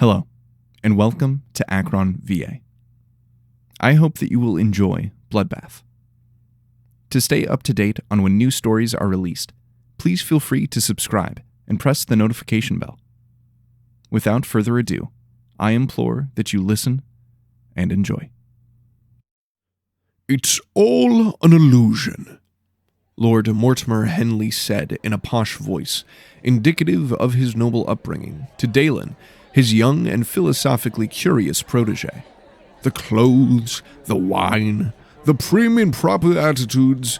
Hello, and welcome to Akron, VA. I hope that you will enjoy Bloodbath. To stay up to date on when new stories are released, please feel free to subscribe and press the notification bell. Without further ado, I implore that you listen and enjoy. "It's all an illusion," Lord Mortimer Henley said in a posh voice, indicative of his noble upbringing, to Dalen, his young and philosophically curious protege. "The clothes, the wine, the prim and proper attitudes,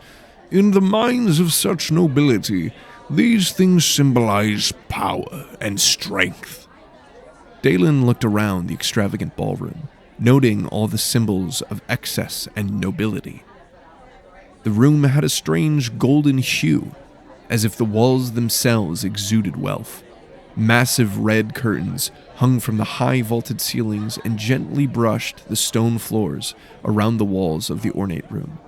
in the minds of such nobility, these things symbolize power and strength." Dalen looked around the extravagant ballroom, noting all the symbols of excess and nobility. The room had a strange golden hue, as if the walls themselves exuded wealth. Massive red curtains hung from the high vaulted ceilings and gently brushed the stone floors around the walls of the ornate room.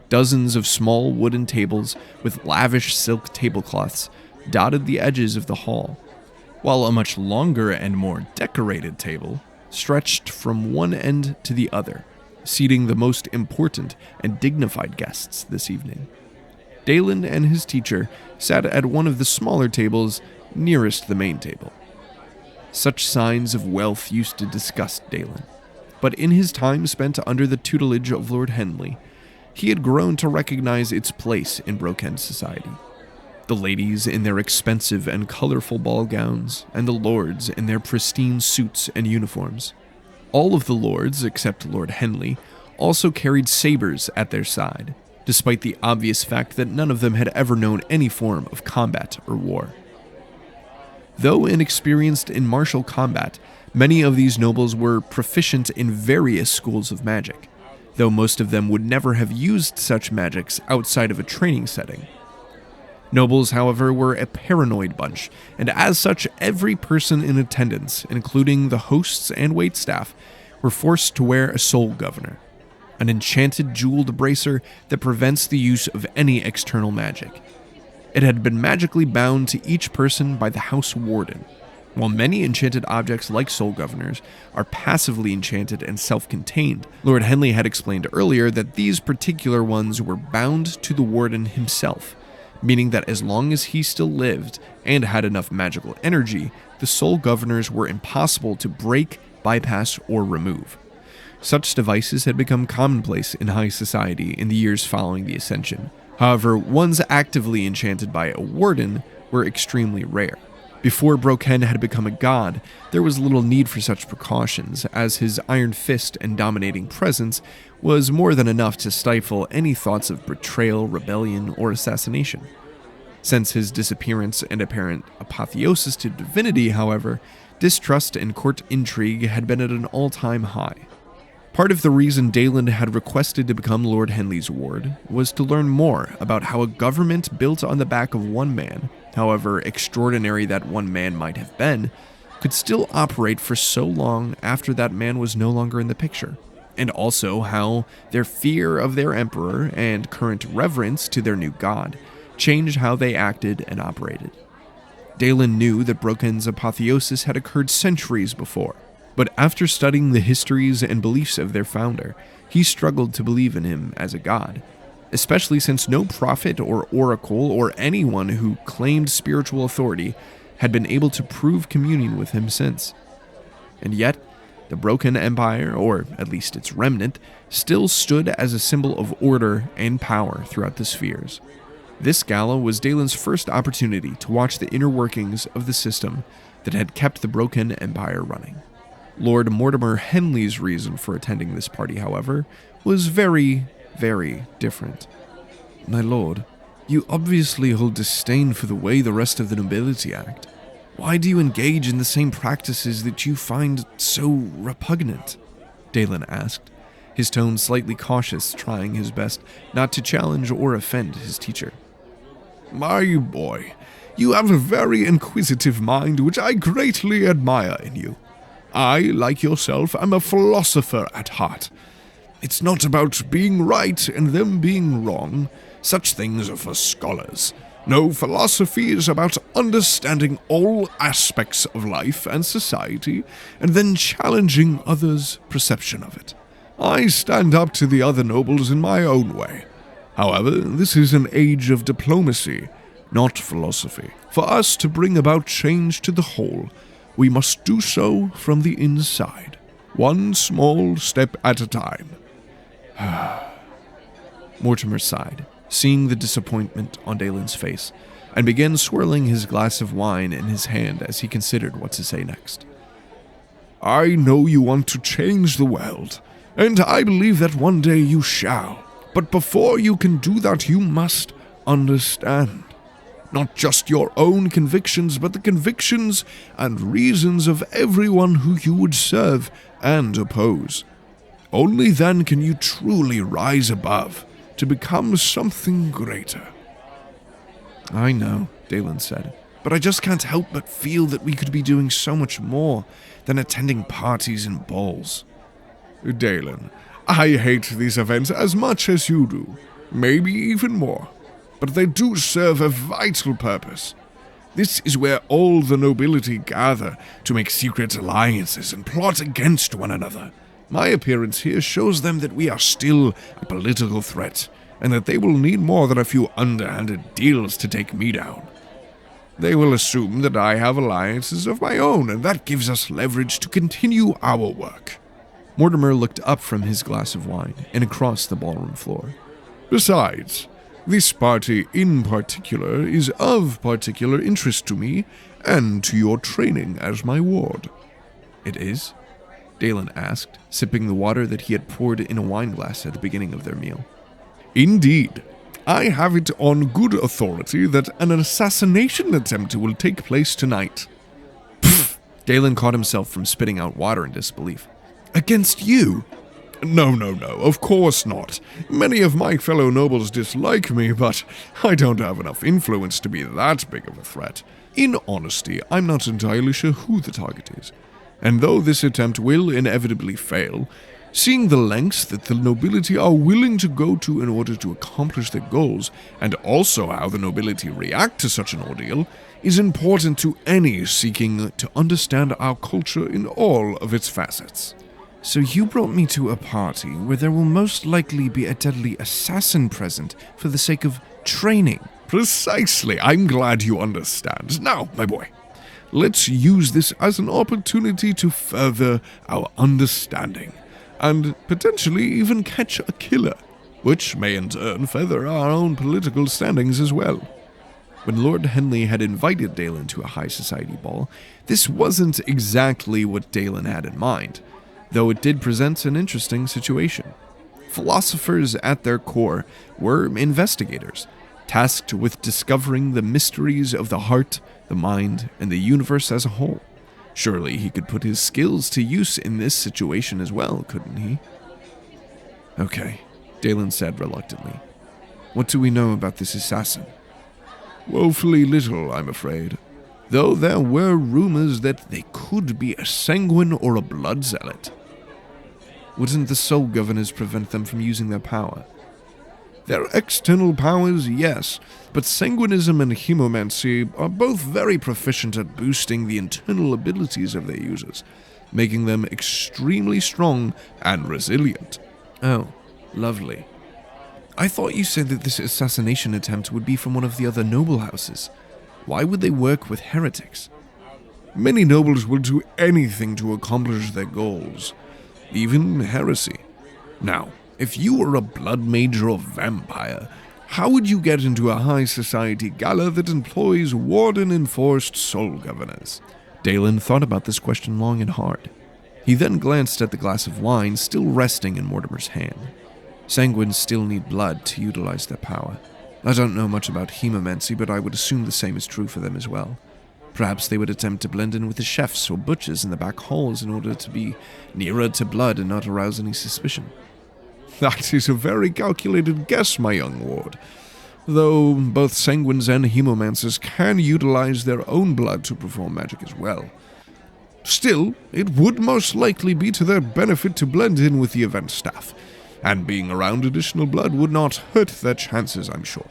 Dozens of small wooden tables with lavish silk tablecloths dotted the edges of the hall, while a much longer and more decorated table stretched from one end to the other, seating the most important and dignified guests this evening. Dalen and his teacher sat at one of the smaller tables nearest the main table. Such signs of wealth used to disgust Dalen, but in his time spent under the tutelage of Lord Henley, he had grown to recognize its place in Brokend society. The ladies in their expensive and colorful ball gowns, and the lords in their pristine suits and uniforms. All of the lords, except Lord Henley, also carried sabers at their side, despite the obvious fact that none of them had ever known any form of combat or war. Though inexperienced in martial combat, many of these nobles were proficient in various schools of magic, though most of them would never have used such magics outside of a training setting. Nobles, however, were a paranoid bunch, and as such, every person in attendance, including the hosts and waitstaff, were forced to wear a soul governor, an enchanted jeweled bracer that prevents the use of any external magic. It had been magically bound to each person by the house warden. While many enchanted objects like soul governors are passively enchanted and self-contained, Lord Henley had explained earlier that these particular ones were bound to the warden himself, meaning that as long as he still lived and had enough magical energy, the soul governors were impossible to break, bypass, or remove. Such devices had become commonplace in high society in the years following the Ascension. However, ones actively enchanted by a warden were extremely rare. Before Broken had become a god, there was little need for such precautions, as his iron fist and dominating presence was more than enough to stifle any thoughts of betrayal, rebellion, or assassination. Since his disappearance and apparent apotheosis to divinity, however, distrust and court intrigue had been at an all-time high. Part of the reason Dalen had requested to become Lord Henley's ward was to learn more about how a government built on the back of one man, however extraordinary that one man might have been, could still operate for so long after that man was no longer in the picture, and also how their fear of their emperor and current reverence to their new god changed how they acted and operated. Dalen knew that Broken's apotheosis had occurred centuries before, but after studying the histories and beliefs of their founder, he struggled to believe in him as a god, especially since no prophet or oracle or anyone who claimed spiritual authority had been able to prove communion with him since. And yet, the Broken Empire, or at least its remnant, still stood as a symbol of order and power throughout the spheres. This gala was Dalen's first opportunity to watch the inner workings of the system that had kept the Broken Empire running. Lord Mortimer Henley's reason for attending this party, however, was very, very different. "My lord, you obviously hold disdain for the way the rest of the nobility act. Why do you engage in the same practices that you find so repugnant?" Dalen asked, his tone slightly cautious, trying his best not to challenge or offend his teacher. "My boy, you have a very inquisitive mind which I greatly admire in you. I, like yourself, am a philosopher at heart. It's not about being right and them being wrong. Such things are for scholars. No, philosophy is about understanding all aspects of life and society, and then challenging others' perception of it. I stand up to the other nobles in my own way. However, this is an age of diplomacy, not philosophy. For us to bring about change to the whole, we must do so from the inside, one small step at a time. Mortimer sighed, seeing the disappointment on Dalen's face, and began swirling his glass of wine in his hand as he considered what to say next. I know you want to change the world, and I believe that one day you shall. But before you can do that, you must understand. Not just your own convictions, but the convictions and reasons of everyone who you would serve and oppose. Only then can you truly rise above to become something greater. I know, Dalen said, but I just can't help but feel that we could be doing so much more than attending parties and balls. Dalen, I hate these events as much as you do, maybe even more, but they do serve a vital purpose. This is where all the nobility gather to make secret alliances and plot against one another. My appearance here shows them that we are still a political threat, and that they will need more than a few underhanded deals to take me down. They will assume that I have alliances of my own, and that gives us leverage to continue our work. Mortimer looked up from his glass of wine and across the ballroom floor. Besides, this party in particular is of particular interest to me and to your training as my ward. It is? Dalen asked, sipping the water that he had poured in a wine glass at the beginning of their meal. Indeed. I have it on good authority that an assassination attempt will take place tonight. Pfft! Dalen caught himself from spitting out water in disbelief. Against you? No, of course not. Many of my fellow nobles dislike me, but I don't have enough influence to be that big of a threat. In honesty, I'm not entirely sure who the target is. And though this attempt will inevitably fail, seeing the lengths that the nobility are willing to go to in order to accomplish their goals, and also how the nobility react to such an ordeal, is important to any seeking to understand our culture in all of its facets. So you brought me to a party where there will most likely be a deadly assassin present for the sake of training. Precisely. I'm glad you understand. Now, my boy, let's use this as an opportunity to further our understanding, and potentially even catch a killer, which may in turn feather our own political standings as well. When Lord Henley had invited Dalen to a high society ball, this wasn't exactly what Dalen had in mind, though it did present an interesting situation. Philosophers at their core were investigators, tasked with discovering the mysteries of the heart, the mind, and the universe as a whole. Surely he could put his skills to use in this situation as well, couldn't he? Okay, Dalen said reluctantly. What do we know about this assassin? Woefully little, I'm afraid. Though there were rumors that they could be a sanguine or a blood zealot. Wouldn't the soul governors prevent them from using their power? Their external powers, yes, but sanguinism and hemomancy are both very proficient at boosting the internal abilities of their users, making them extremely strong and resilient. Oh, lovely. I thought you said that this assassination attempt would be from one of the other noble houses. Why would they work with heretics? Many nobles will do anything to accomplish their goals, even heresy. Now, if you were a blood mage or vampire, how would you get into a high society gala that employs warden-enforced soul governors? Dalen thought about this question long and hard. He then glanced at the glass of wine still resting in Mortimer's hand. Sanguines still need blood to utilize their power. I don't know much about hemomancy, but I would assume the same is true for them as well. Perhaps they would attempt to blend in with the chefs or butchers in the back halls in order to be nearer to blood and not arouse any suspicion. That is a very calculated guess, my young ward. Though both sanguines and hemomancers can utilize their own blood to perform magic as well. Still, it would most likely be to their benefit to blend in with the event staff, and being around additional blood would not hurt their chances, I'm sure.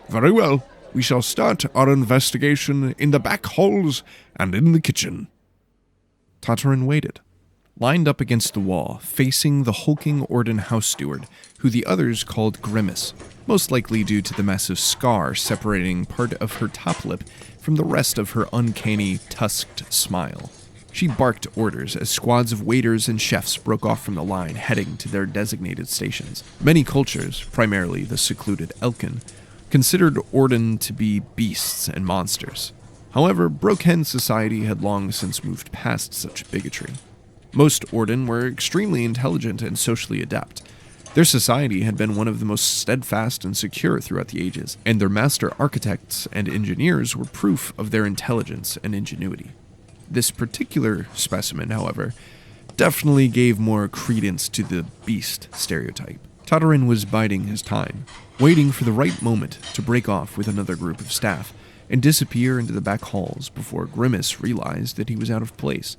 Very well, We shall start our investigation in the back halls and in the kitchen." Tatarin waited, lined up against the wall, facing the hulking Orden house steward, who the others called Grimace, most likely due to the massive scar separating part of her top lip from the rest of her uncanny, tusked smile. She barked orders as squads of waiters and chefs broke off from the line, heading to their designated stations. Many cultures, primarily the secluded Elkin, considered Orden to be beasts and monsters. However, Brokhen society had long since moved past such bigotry. Most Orden were extremely intelligent and socially adept. Their society had been one of the most steadfast and secure throughout the ages, and their master architects and engineers were proof of their intelligence and ingenuity. This particular specimen, however, definitely gave more credence to the beast stereotype. Tatarin was biding his time, waiting for the right moment to break off with another group of staff and disappear into the back halls before Grimace realized that he was out of place.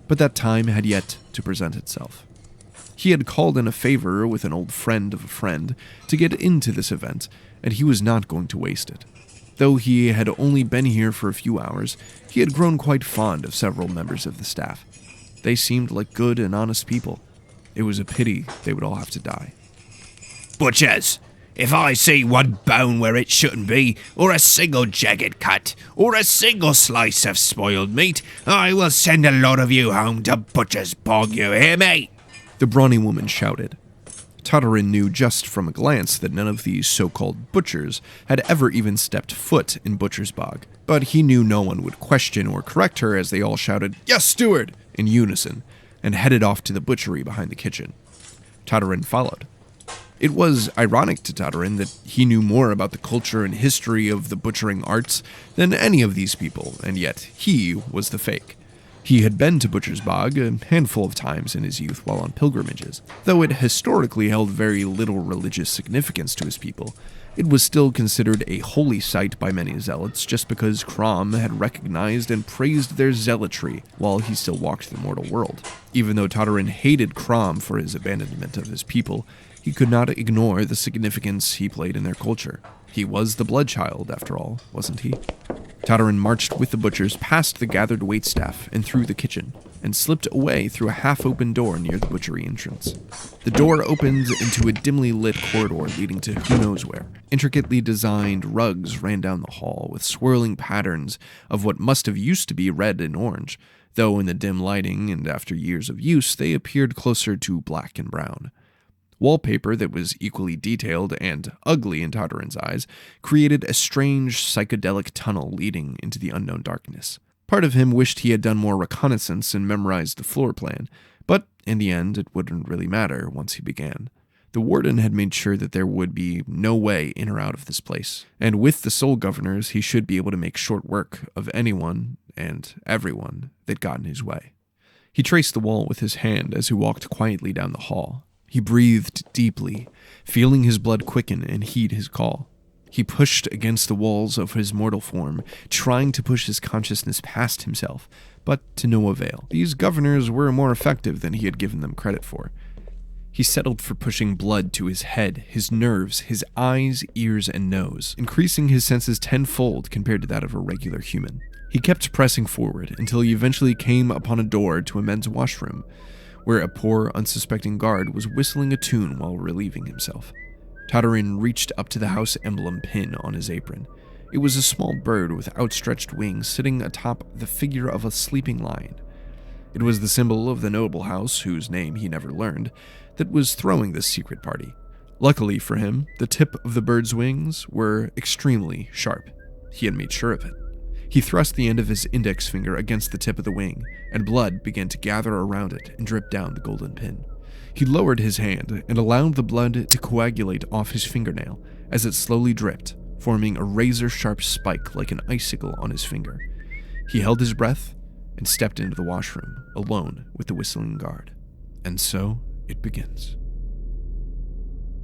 But that time had yet to present itself. He had called in a favor with an old friend of a friend to get into this event, and he was not going to waste it. Though he had only been here for a few hours, he had grown quite fond of several members of the staff. They seemed like good and honest people. It was a pity they would all have to die. "Butchers, if I see one bone where it shouldn't be, or a single jagged cut, or a single slice of spoiled meat, I will send a lot of you home to Butcher's Bog, you hear me?" The brawny woman shouted. Tatarin knew just from a glance that none of these so-called butchers had ever even stepped foot in Butcher's Bog, but he knew no one would question or correct her as they all shouted, "Yes, steward!" in unison, and headed off to the butchery behind the kitchen. Tatarin followed. It was ironic to Tatarin that he knew more about the culture and history of the butchering arts than any of these people, and yet he was the fake. He had been to Butcher's Bog a handful of times in his youth while on pilgrimages. Though it historically held very little religious significance to his people, it was still considered a holy site by many zealots just because Crom had recognized and praised their zealotry while he still walked the mortal world. Even though Tatarin hated Crom for his abandonment of his people, he could not ignore the significance he played in their culture. He was the Bloodchild, after all, wasn't he? Tatarin marched with the butchers past the gathered waitstaff and through the kitchen, and slipped away through a half-open door near the butchery entrance. The door opened into a dimly lit corridor leading to who knows where. Intricately designed rugs ran down the hall with swirling patterns of what must have used to be red and orange, though in the dim lighting and after years of use they appeared closer to black and brown. Wallpaper that was equally detailed and ugly in Tatarin's eyes created a strange psychedelic tunnel leading into the unknown darkness. Part of him wished he had done more reconnaissance and memorized the floor plan, but in the end it wouldn't really matter once he began. The warden had made sure that there would be no way in or out of this place, and with the Soul Governors he should be able to make short work of anyone and everyone that got in his way. He traced the wall with his hand as he walked quietly down the hall. He breathed deeply, feeling his blood quicken and heed his call. He pushed against the walls of his mortal form, trying to push his consciousness past himself, but to no avail. These governors were more effective than he had given them credit for. He settled for pushing blood to his head, his nerves, his eyes, ears, and nose, increasing his senses tenfold compared to that of a regular human. He kept pressing forward until he eventually came upon a door to a men's washroom, where a poor, unsuspecting guard was whistling a tune while relieving himself. Tatarin reached up to the house emblem pin on his apron. It was a small bird with outstretched wings sitting atop the figure of a sleeping lion. It was the symbol of the noble house, whose name he never learned, that was throwing this secret party. Luckily for him, the tip of the bird's wings were extremely sharp. He had made sure of it. He thrust the end of his index finger against the tip of the wing, and blood began to gather around it and drip down the golden pin. He lowered his hand and allowed the blood to coagulate off his fingernail as it slowly dripped, forming a razor-sharp spike like an icicle on his finger. He held his breath and stepped into the washroom, alone with the whistling guard. And so it begins.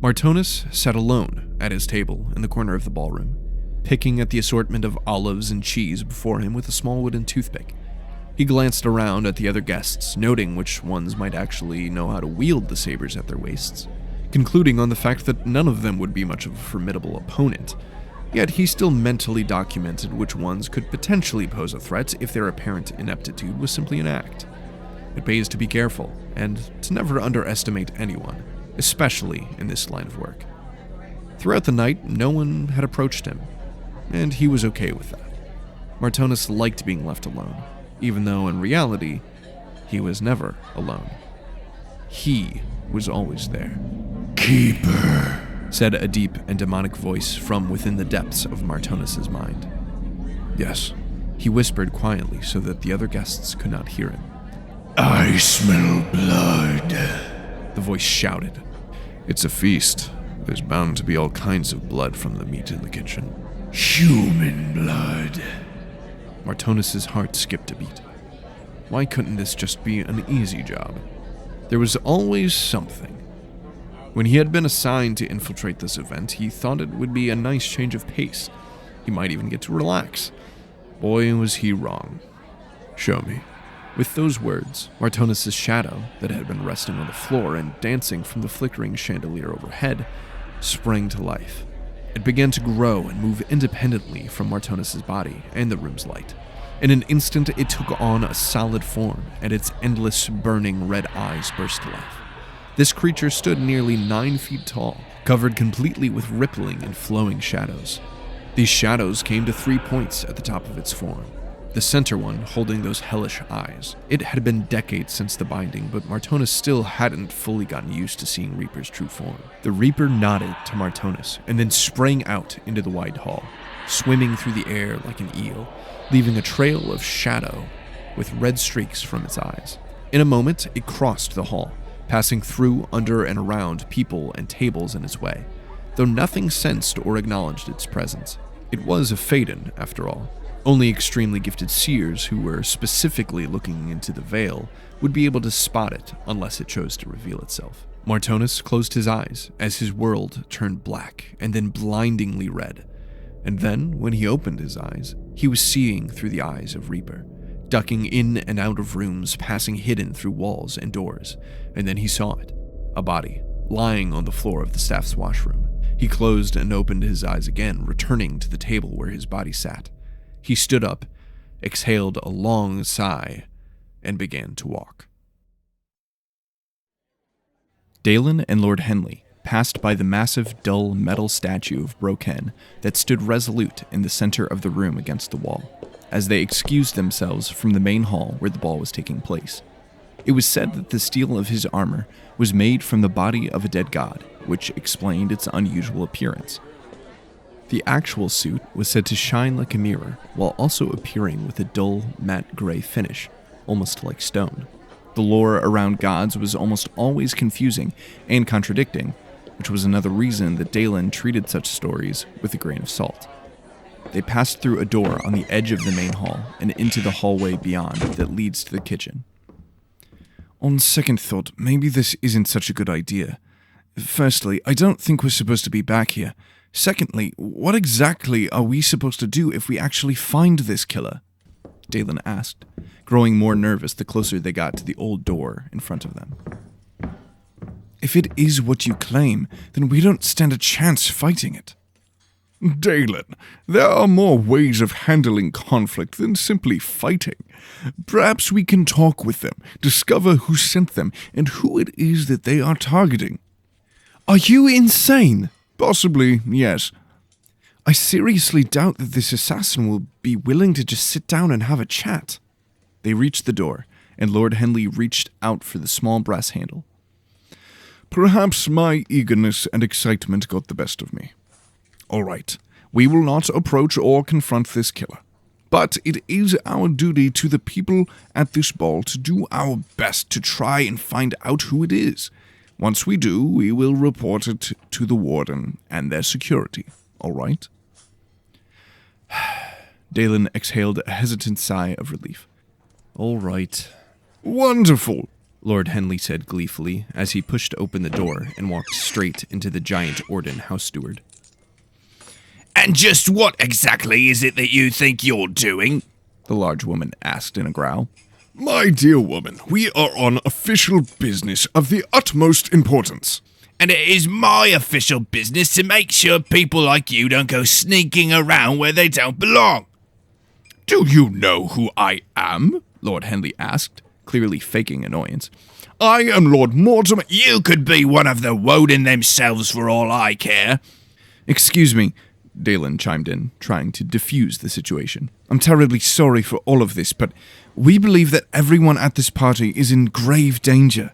Martonis sat alone at his table in the corner of the ballroom, picking at the assortment of olives and cheese before him with a small wooden toothpick. He glanced around at the other guests, noting which ones might actually know how to wield the sabers at their waists, concluding on the fact that none of them would be much of a formidable opponent. Yet he still mentally documented which ones could potentially pose a threat if their apparent ineptitude was simply an act. It pays to be careful, and to never underestimate anyone, especially in this line of work. Throughout the night, no one had approached him, and he was okay with that. Martonis liked being left alone, even though in reality, he was never alone. He was always there. Keeper, said a deep and demonic voice from within the depths of Martonis' mind. Yes, he whispered quietly so that the other guests could not hear him. I smell blood, the voice shouted. It's a feast. There's bound to be all kinds of blood from the meat in the kitchen. Human blood. Martonis' heart skipped a beat. Why couldn't this just be an easy job? There was always something. When he had been assigned to infiltrate this event, he thought it would be a nice change of pace. He might even get to relax. Boy, was he wrong. Show me. With those words, Martonis' shadow, that had been resting on the floor and dancing from the flickering chandelier overhead, sprang to life. It began to grow and move independently from Martonis' body and the room's light. In an instant, it took on a solid form, and its endless, burning red eyes burst to life. This creature stood nearly 9 feet tall, covered completely with rippling and flowing shadows. These shadows came to 3 points at the top of its form, the center one holding those hellish eyes. It had been decades since the binding, but Martonis still hadn't fully gotten used to seeing Reaper's true form. The Reaper nodded to Martonis and then sprang out into the wide hall, swimming through the air like an eel, leaving a trail of shadow with red streaks from its eyes. In a moment, it crossed the hall, passing through, under, and around people and tables in its way, though nothing sensed or acknowledged its presence. It was a Phaeton, after all. Only extremely gifted seers who were specifically looking into the veil would be able to spot it unless it chose to reveal itself. Martonis closed his eyes as his world turned black and then blindingly red. And then, when he opened his eyes, he was seeing through the eyes of Reaper, ducking in and out of rooms, passing hidden through walls and doors. And then he saw it, a body, lying on the floor of the staff's washroom. He closed and opened his eyes again, returning to the table where his body sat. He stood up, exhaled a long sigh, and began to walk. Dalen and Lord Henley passed by the massive, dull metal statue of Broken that stood resolute in the center of the room against the wall, as they excused themselves from the main hall where the ball was taking place. It was said that the steel of his armor was made from the body of a dead god, which explained its unusual appearance. The actual suit was said to shine like a mirror, while also appearing with a dull, matte gray finish, almost like stone. The lore around gods was almost always confusing and contradicting, which was another reason that Dalen treated such stories with a grain of salt. They passed through a door on the edge of the main hall and into the hallway beyond that leads to the kitchen. On second thought, maybe this isn't such a good idea. Firstly, I don't think we're supposed to be back here. Secondly, what exactly are we supposed to do if we actually find this killer? Dalen asked, growing more nervous the closer they got to the old door in front of them. If it is what you claim, then we don't stand a chance fighting it. Dalen, there are more ways of handling conflict than simply fighting. Perhaps we can talk with them, discover who sent them, and who it is that they are targeting. Are you insane? Possibly, yes. I seriously doubt that this assassin will be willing to just sit down and have a chat. They reached the door, and Lord Henley reached out for the small brass handle. Perhaps my eagerness and excitement got the best of me. All right, we will not approach or confront this killer. But it is our duty to the people at this ball to do our best to try and find out who it is. Once we do, we will report it to the warden and their security. All right? Dalen exhaled a hesitant sigh of relief. All right. Wonderful, Lord Henley said gleefully as he pushed open the door and walked straight into the giant Orden house steward. And just what exactly is it that you think you're doing? The large woman asked in a growl. My dear woman, we are on official business of the utmost importance. and it is my official business to make sure people like you don't go sneaking around where they don't belong. Do you know who I am? Lord Henley asked, clearly faking annoyance. I am Lord Mortimer. You could be one of the Woden themselves for all I care. Excuse me, Dalen chimed in, trying to diffuse the situation. I'm terribly sorry for all of this, but we believe that everyone at this party is in grave danger.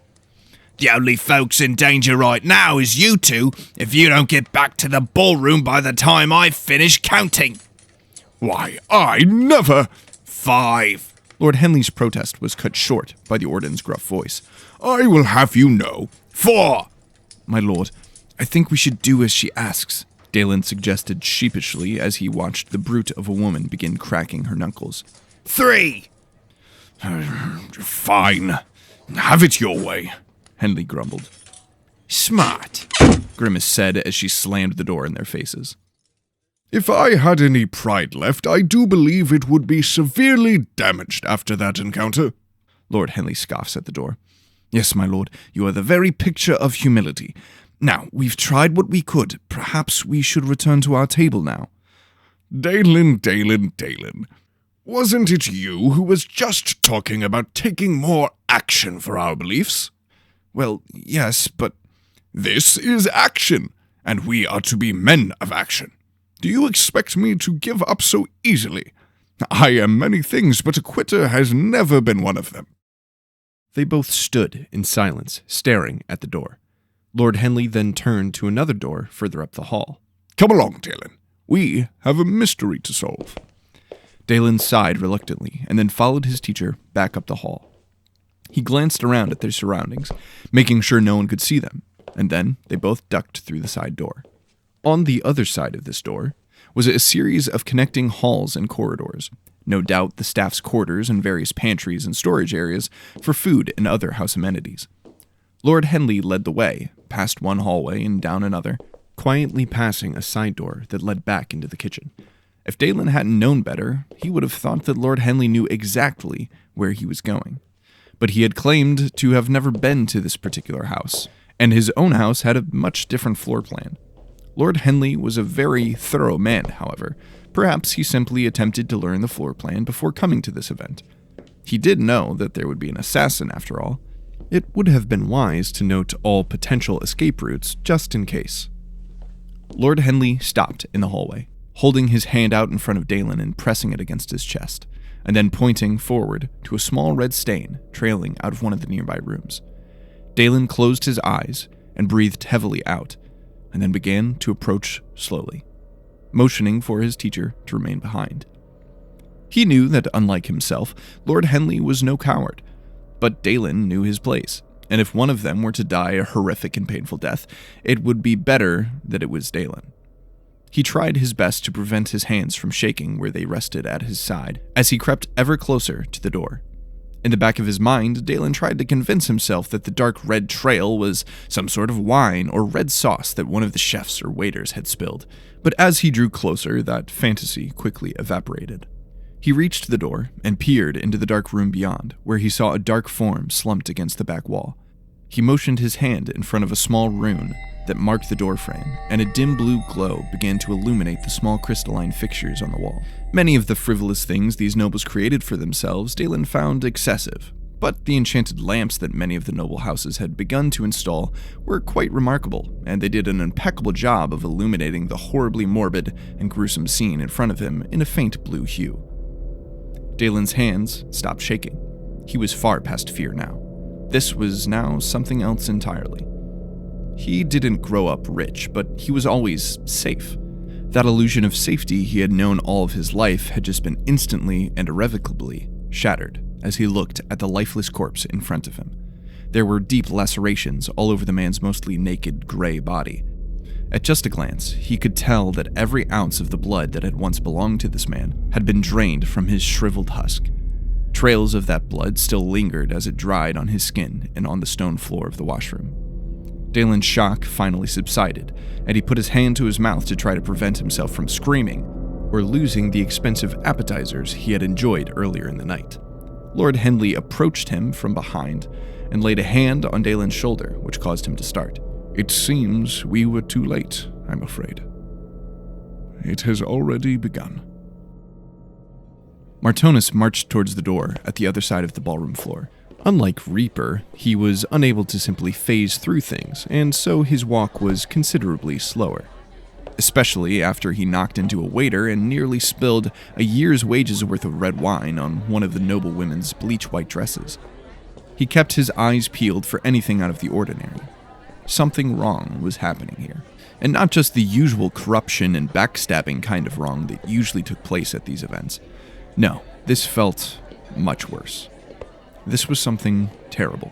The only folks in danger right now is you two, if you don't get back to the ballroom by the time I finish counting. Why, I never... 5. Lord Henley's protest was cut short by the Orden's gruff voice. I will have you know. 4. My lord, I think we should do as she asks, Dalen suggested sheepishly as he watched the brute of a woman begin cracking her knuckles. 3. Fine. Have it your way, Henley grumbled. Smart, Grimace said as she slammed the door in their faces. If I had any pride left, I do believe it would be severely damaged after that encounter. Lord Henley scoffs at the door. Yes, my lord, you are the very picture of humility. Now, we've tried what we could. Perhaps we should return to our table now. Dalen. Wasn't it you who was just talking about taking more action for our beliefs? Well, yes, but... This is action, and we are to be men of action. Do you expect me to give up so easily? I am many things, but a quitter has never been one of them. They both stood in silence, staring at the door. Lord Henley then turned to another door further up the hall. Come along, Dalen. We have a mystery to solve. Dalen sighed reluctantly and then followed his teacher back up the hall. He glanced around at their surroundings, making sure no one could see them, and then they both ducked through the side door. On the other side of this door was a series of connecting halls and corridors, no doubt the staff's quarters and various pantries and storage areas for food and other house amenities. Lord Henley led the way, past one hallway and down another, quietly passing a side door that led back into the kitchen. If Dalen hadn't known better, he would have thought that Lord Henley knew exactly where he was going. But he had claimed to have never been to this particular house, and his own house had a much different floor plan. Lord Henley was a very thorough man, however. Perhaps he simply attempted to learn the floor plan before coming to this event. He did know that there would be an assassin after all. It would have been wise to note all potential escape routes just in case. Lord Henley stopped in the hallway, holding his hand out in front of Dalen and pressing it against his chest, and then pointing forward to a small red stain trailing out of one of the nearby rooms. Dalen closed his eyes and breathed heavily out, and then began to approach slowly, motioning for his teacher to remain behind. He knew that, unlike himself, Lord Henley was no coward, but Dalen knew his place, and if one of them were to die a horrific and painful death, it would be better that it was Dalen. He tried his best to prevent his hands from shaking where they rested at his side as he crept ever closer to the door. In the back of his mind, Dalen tried to convince himself that the dark red trail was some sort of wine or red sauce that one of the chefs or waiters had spilled, but as he drew closer, that fantasy quickly evaporated. He reached the door and peered into the dark room beyond, where he saw a dark form slumped against the back wall. He motioned his hand in front of a small rune that marked the doorframe, and a dim blue glow began to illuminate the small crystalline fixtures on the wall. Many of the frivolous things these nobles created for themselves Dalen found excessive, but the enchanted lamps that many of the noble houses had begun to install were quite remarkable, and they did an impeccable job of illuminating the horribly morbid and gruesome scene in front of him in a faint blue hue. Dalen's hands stopped shaking. He was far past fear now. This was now something else entirely. He didn't grow up rich, but he was always safe. That illusion of safety he had known all of his life had just been instantly and irrevocably shattered as he looked at the lifeless corpse in front of him. There were deep lacerations all over the man's mostly naked, gray body. At just a glance, he could tell that every ounce of the blood that had once belonged to this man had been drained from his shriveled husk. Trails of that blood still lingered as it dried on his skin and on the stone floor of the washroom. Dalen's shock finally subsided, and he put his hand to his mouth to try to prevent himself from screaming or losing the expensive appetizers he had enjoyed earlier in the night. Lord Henley approached him from behind and laid a hand on Dalen's shoulder, which caused him to start. It seems we were too late, I'm afraid. It has already begun. Martonus marched towards the door at the other side of the ballroom floor. Unlike Reaper, he was unable to simply phase through things, and so his walk was considerably slower. Especially after he knocked into a waiter and nearly spilled a year's wages worth of red wine on one of the noble women's bleach-white dresses. He kept his eyes peeled for anything out of the ordinary. Something wrong was happening here, and not just the usual corruption and backstabbing kind of wrong that usually took place at these events. No, this felt much worse. This was something terrible.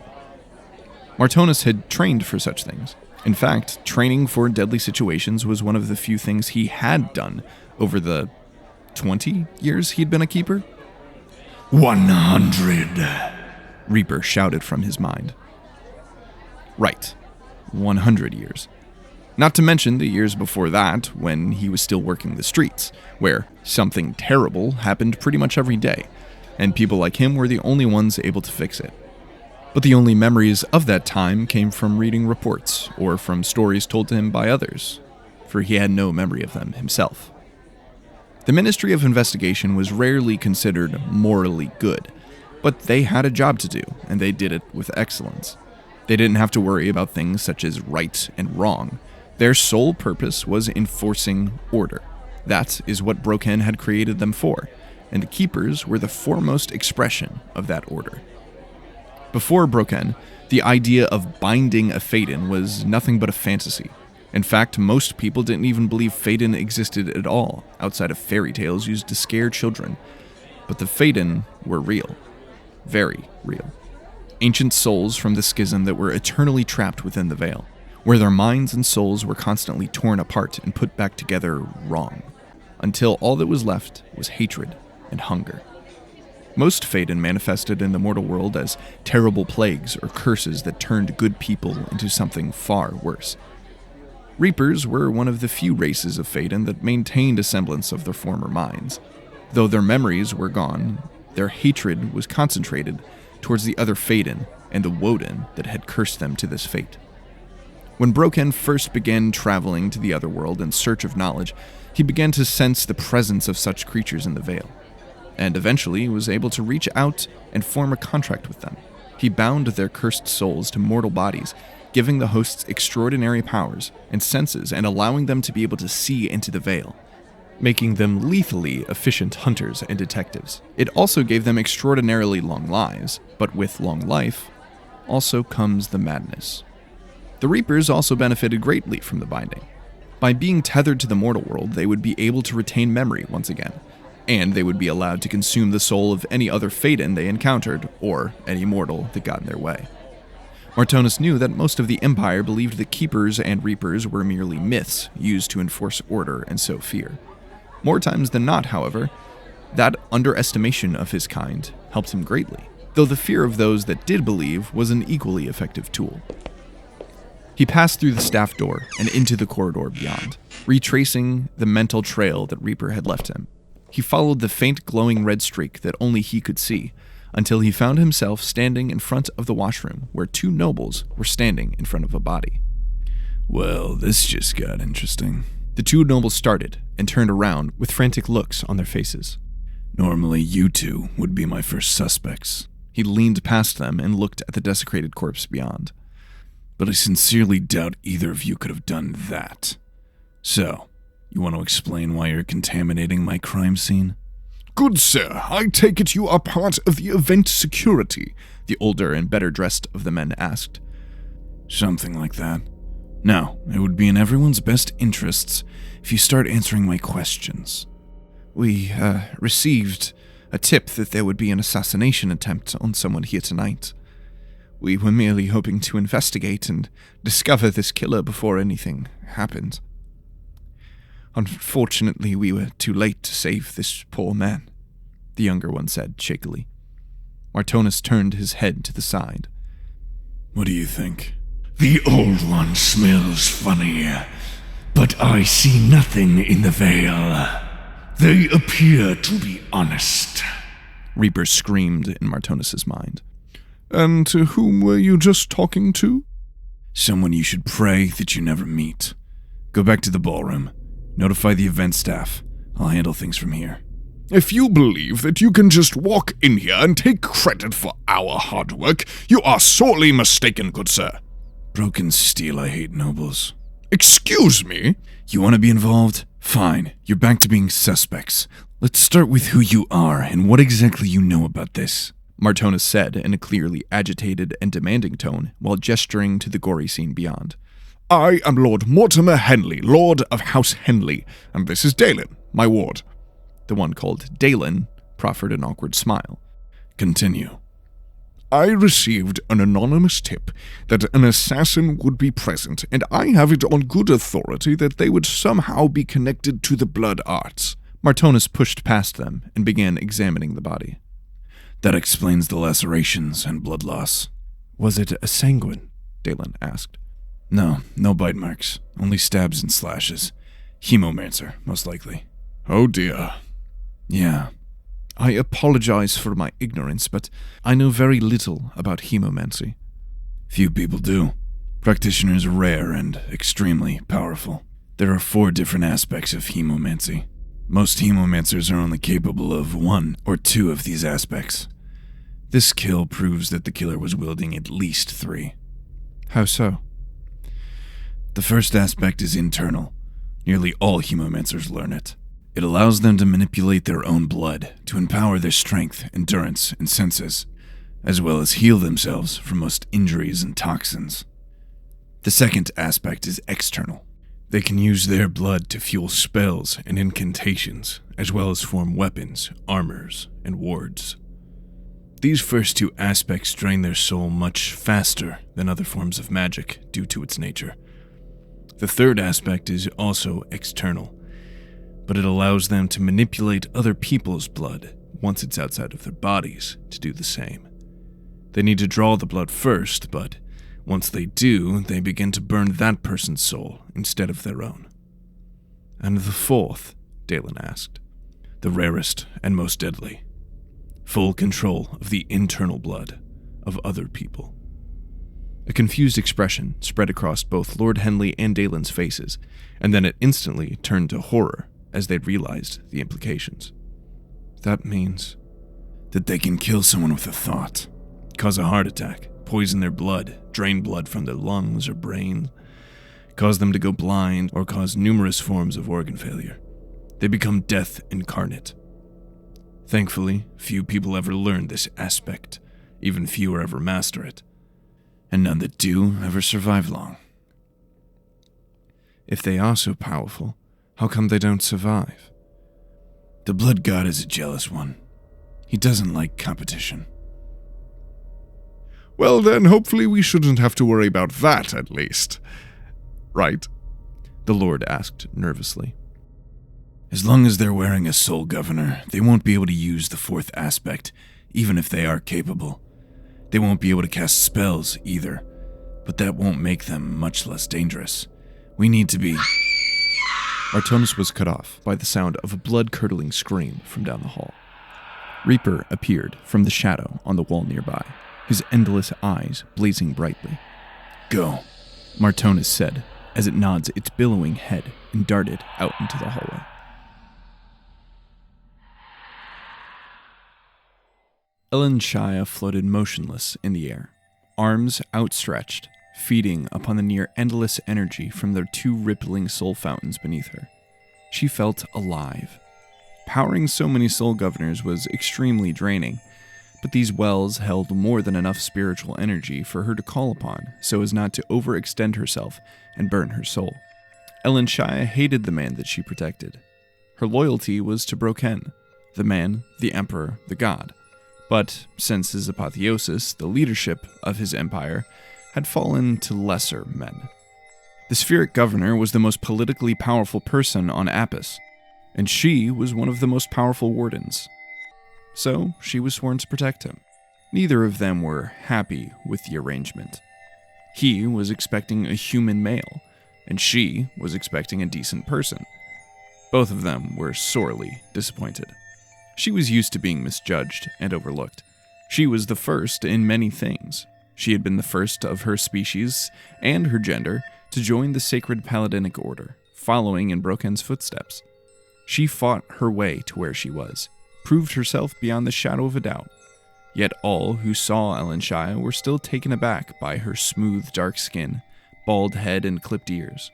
Martonus had trained for such things. In fact, training for deadly situations was one of the few things he had done over the 20 years he'd been a keeper. 100, Reaper shouted from his mind. Right, 100 years. Not to mention the years before that, when he was still working the streets, where something terrible happened pretty much every day, and people like him were the only ones able to fix it. But the only memories of that time came from reading reports, or from stories told to him by others, for he had no memory of them himself. The Ministry of Investigation was rarely considered morally good, but they had a job to do, and they did it with excellence. They didn't have to worry about things such as right and wrong. Their sole purpose was enforcing order. That is what Broken had created them for, and the Keepers were the foremost expression of that order. Before Broken, the idea of binding a Faden was nothing but a fantasy. In fact, most people didn't even believe Faden existed at all, outside of fairy tales used to scare children. But the Faden were real. Very real. Ancient souls from the schism that were eternally trapped within the veil, where their minds and souls were constantly torn apart and put back together wrong, until all that was left was hatred and hunger. Most Faden manifested in the mortal world as terrible plagues or curses that turned good people into something far worse. Reapers were one of the few races of Faden that maintained a semblance of their former minds. Though their memories were gone, their hatred was concentrated towards the other Faden and the Woden that had cursed them to this fate. When Broken first began traveling to the other world in search of knowledge, he began to sense the presence of such creatures in the Veil, and eventually was able to reach out and form a contract with them. He bound their cursed souls to mortal bodies, giving the hosts extraordinary powers and senses and allowing them to be able to see into the Veil, making them lethally efficient hunters and detectives. It also gave them extraordinarily long lives, but with long life also comes the madness. The Reapers also benefited greatly from the binding. By being tethered to the mortal world, they would be able to retain memory once again, and they would be allowed to consume the soul of any other Faden they encountered, or any mortal that got in their way. Martonus knew that most of the Empire believed that Keepers and Reapers were merely myths used to enforce order and sow fear. More times than not, however, that underestimation of his kind helped him greatly, though the fear of those that did believe was an equally effective tool. He passed through the staff door and into the corridor beyond, retracing the mental trail that Reaper had left him. He followed the faint glowing red streak that only he could see, until he found himself standing in front of the washroom where two nobles were standing in front of a body. Well, this just got interesting. The two nobles started and turned around with frantic looks on their faces. Normally you two would be my first suspects. He leaned past them and looked at the desecrated corpse beyond. But I sincerely doubt either of you could have done that. So, you want to explain why you're contaminating my crime scene? Good sir, I take it you are part of the event security, the older and better dressed of the men asked. Something like that. Now, it would be in everyone's best interests if you start answering my questions. We, received a tip that there would be an assassination attempt on someone here tonight. We were merely hoping to investigate and discover this killer before anything happened. Unfortunately, we were too late to save this poor man, the younger one said shakily. Martonus turned his head to the side. What do you think? The old one smells funny, but I see nothing in the veil. They appear to be honest. Reaper screamed in Martonus's mind. And to whom were you just talking to? Someone you should pray that you never meet. Go back to the ballroom. Notify the event staff. I'll handle things from here. If you believe that you can just walk in here and take credit for our hard work, you are sorely mistaken, good sir. Broken steel, I hate nobles. Excuse me? You want to be involved? Fine. You're back to being suspects. Let's start with who you are and what exactly you know about this. Martonis said in a clearly agitated and demanding tone while gesturing to the gory scene beyond. I am Lord Mortimer Henley, Lord of House Henley, and this is Dalen, my ward. The one called Dalen proffered an awkward smile. Continue. I received an anonymous tip that an assassin would be present, and I have it on good authority that they would somehow be connected to the blood arts. Martonis pushed past them and began examining the body. That explains the lacerations and blood loss. Was it a sanguine? Dalen asked. No bite marks, only stabs and slashes. Hemomancer, most likely. Oh dear. Yeah. I apologize for my ignorance, but I know very little about hemomancy. Few people do. Practitioners are rare and extremely powerful. There are 4 different aspects of hemomancy. Most hemomancers are only capable of 1 or 2 of these aspects. This kill proves that the killer was wielding at least 3. How so? The first aspect is internal. Nearly all hemomancers learn it. It allows them to manipulate their own blood, to empower their strength, endurance, and senses, as well as heal themselves from most injuries and toxins. The second aspect is external. They can use their blood to fuel spells and incantations, as well as form weapons, armors, and wards. These first 2 aspects drain their soul much faster than other forms of magic due to its nature. The third aspect is also external, but it allows them to manipulate other people's blood once it's outside of their bodies to do the same. They need to draw the blood first, but once they do, they begin to burn that person's soul instead of their own. And the fourth? Dalen asked. The rarest and most deadly. Full control of the internal blood of other people. A confused expression spread across both Lord Henley and Dalen's faces, and then it instantly turned to horror as they realized the implications. That means that they can kill someone with a thought, cause a heart attack, poison their blood, drain blood from their lungs or brain, cause them to go blind, or cause numerous forms of organ failure. They become death incarnate. Thankfully, few people ever learn this aspect, even fewer ever master it, and none that do ever survive long. If they are so powerful, how come they don't survive? The blood god is a jealous one. He doesn't like competition. Well then, hopefully we shouldn't have to worry about that, at least. Right? The Lord asked nervously. As long as they're wearing a soul governor, they won't be able to use the 4th aspect, even if they are capable. They won't be able to cast spells either, but that won't make them much less dangerous. We need to be... Martonis was cut off by the sound of a blood-curdling scream from down the hall. Reaper appeared from the shadow on the wall nearby, his endless eyes blazing brightly. Go, Martonis said, as it nods its billowing head and darted out into the hallway. Ellen Shia floated motionless in the air, arms outstretched, feeding upon the near endless energy from their 2 rippling soul fountains beneath her. She felt alive. Powering so many soul governors was extremely draining, but these wells held more than enough spiritual energy for her to call upon so as not to overextend herself and burn her soul. Ellen Shia hated the man that she protected. Her loyalty was to Broken, the man, the emperor, the god. But since his apotheosis, the leadership of his empire had fallen to lesser men. The Spheric Governor was the most politically powerful person on Apis, and she was one of the most powerful wardens. So she was sworn to protect him. Neither of them were happy with the arrangement. He was expecting a human male, and she was expecting a decent person. Both of them were sorely disappointed. She was used to being misjudged and overlooked. She was the first in many things. She had been the first of her species and her gender to join the Sacred Paladinic Order, following in Broken's footsteps. She fought her way to where she was, proved herself beyond the shadow of a doubt. Yet all who saw Elenshire were still taken aback by her smooth, dark skin, bald head, and clipped ears.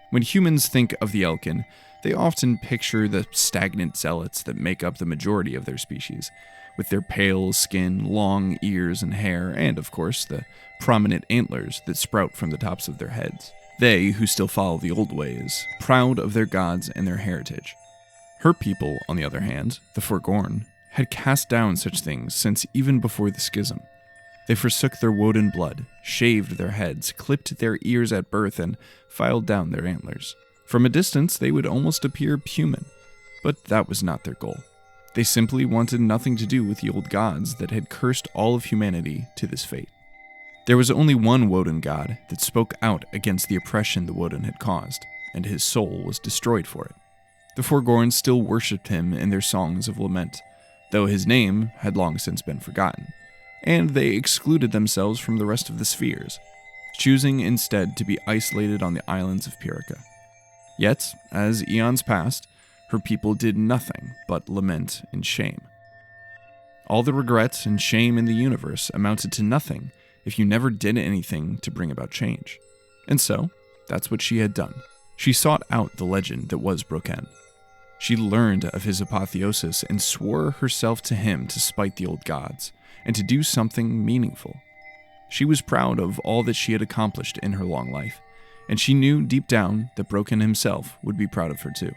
When humans think of the Elkin, they often picture the stagnant zealots that make up the majority of their species, with their pale skin, long ears and hair, and, of course, the prominent antlers that sprout from the tops of their heads. They, who still follow the old ways, proud of their gods and their heritage. Her people, on the other hand, the Forgorn, had cast down such things since even before the schism. They forsook their Woden blood, shaved their heads, clipped their ears at birth, and filed down their antlers. From a distance, they would almost appear human, but that was not their goal. They simply wanted nothing to do with the old gods that had cursed all of humanity to this fate. There was only one Woden god that spoke out against the oppression the Woden had caused, and his soul was destroyed for it. The Forgorn still worshipped him in their songs of lament, though his name had long since been forgotten, and they excluded themselves from the rest of the spheres, choosing instead to be isolated on the islands of Pyrrhica. Yet, as eons passed, her people did nothing but lament and shame. All the regret and shame in the universe amounted to nothing if you never did anything to bring about change. And so, that's what she had done. She sought out the legend that was Broken. She learned of his apotheosis and swore herself to him to spite the old gods, and to do something meaningful. She was proud of all that she had accomplished in her long life, and she knew deep down that Broken himself would be proud of her too.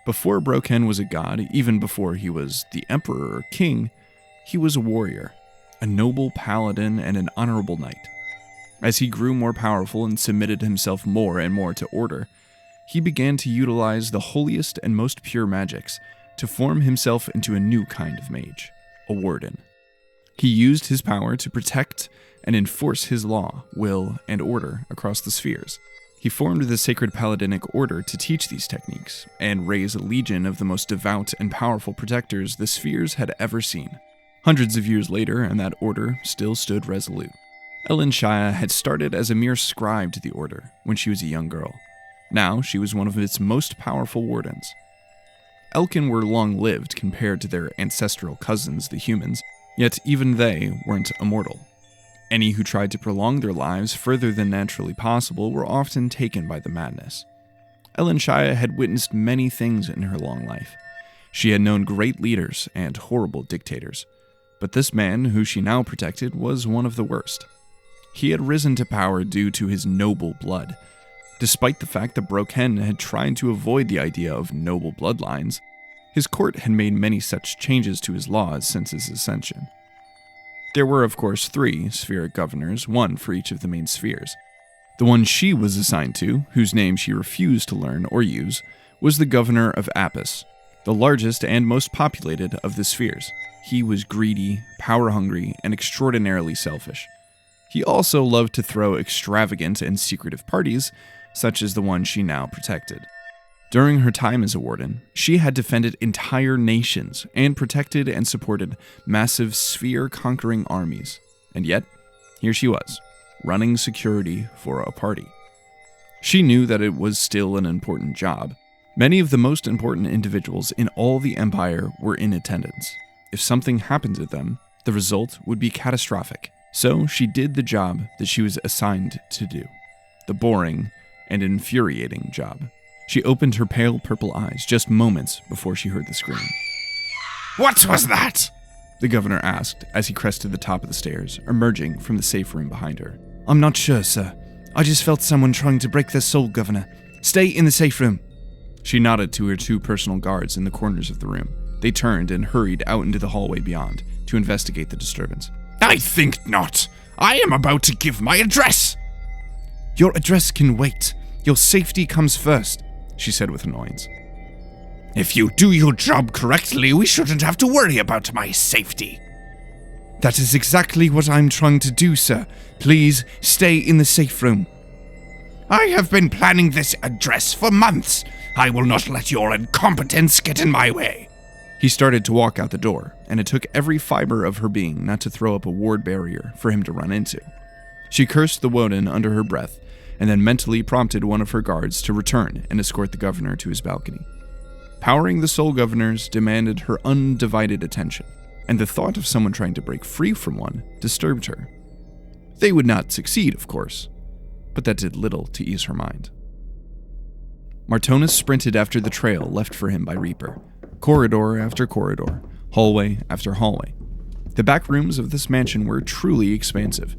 Before Broken was a god, even before he was the emperor or king, he was a warrior, a noble paladin, and an honorable knight. As he grew more powerful and submitted himself more and more to order, he began to utilize the holiest and most pure magics to form himself into a new kind of mage, a warden. He used his power to protect and enforce his law, will, and order across the spheres. He formed the Sacred Paladinic Order to teach these techniques and raise a legion of the most devout and powerful protectors the spheres had ever seen. Hundreds of years later, and that order still stood resolute. Elenshire had started as a mere scribe to the order when she was a young girl. Now she was one of its most powerful wardens. Elkin were long-lived compared to their ancestral cousins, the humans, yet even they weren't immortal. Any who tried to prolong their lives further than naturally possible were often taken by the madness. Elenshire had witnessed many things in her long life. She had known great leaders and horrible dictators, but this man who she now protected was one of the worst. He had risen to power due to his noble blood. Despite the fact that Broken had tried to avoid the idea of noble bloodlines, his court had made many such changes to his laws since his ascension. There were, of course, 3 spheric governors, one for each of the main spheres. The one she was assigned to, whose name she refused to learn or use, was the governor of Apis, the largest and most populated of the spheres. He was greedy, power-hungry, and extraordinarily selfish. He also loved to throw extravagant and secretive parties, such as the one she now protected. During her time as a warden, she had defended entire nations and protected and supported massive sphere-conquering armies. And yet, here she was, running security for a party. She knew that it was still an important job. Many of the most important individuals in all the empire were in attendance. If something happened to them, the result would be catastrophic. So she did the job that she was assigned to do. The boring and infuriating job. She opened her pale purple eyes just moments before she heard the scream. What was that? The governor asked as he crested the top of the stairs, emerging from the safe room behind her. I'm not sure, sir. I just felt someone trying to break their soul, Governor. Stay in the safe room. She nodded to her 2 personal guards in the corners of the room. They turned and hurried out into the hallway beyond to investigate the disturbance. I think not. I am about to give my address. Your address can wait. Your safety comes first, she said with annoyance. If you do your job correctly, we shouldn't have to worry about my safety. That is exactly what I'm trying to do, sir. Please stay in the safe room. I have been planning this address for months. I will not let your incompetence get in my way. He started to walk out the door, and it took every fiber of her being not to throw up a ward barrier for him to run into. She cursed the Woden under her breath, and then mentally prompted one of her guards to return and escort the governor to his balcony. Powering the Soul Governors demanded her undivided attention, and the thought of someone trying to break free from one disturbed her. They would not succeed, of course, but that did little to ease her mind. Martonus sprinted after the trail left for him by Reaper, corridor after corridor, hallway after hallway. The back rooms of this mansion were truly expansive.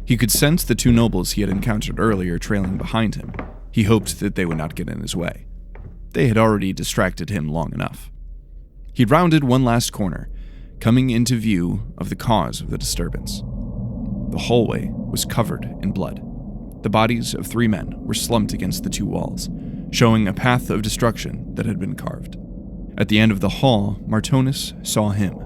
He could sense the two nobles he had encountered earlier trailing behind him. He hoped that they would not get in his way. They had already distracted him long enough. He rounded one last corner, coming into view of the cause of the disturbance. The hallway was covered in blood. The bodies of 3 men were slumped against the 2 walls, showing a path of destruction that had been carved. At the end of the hall, Martonus saw him,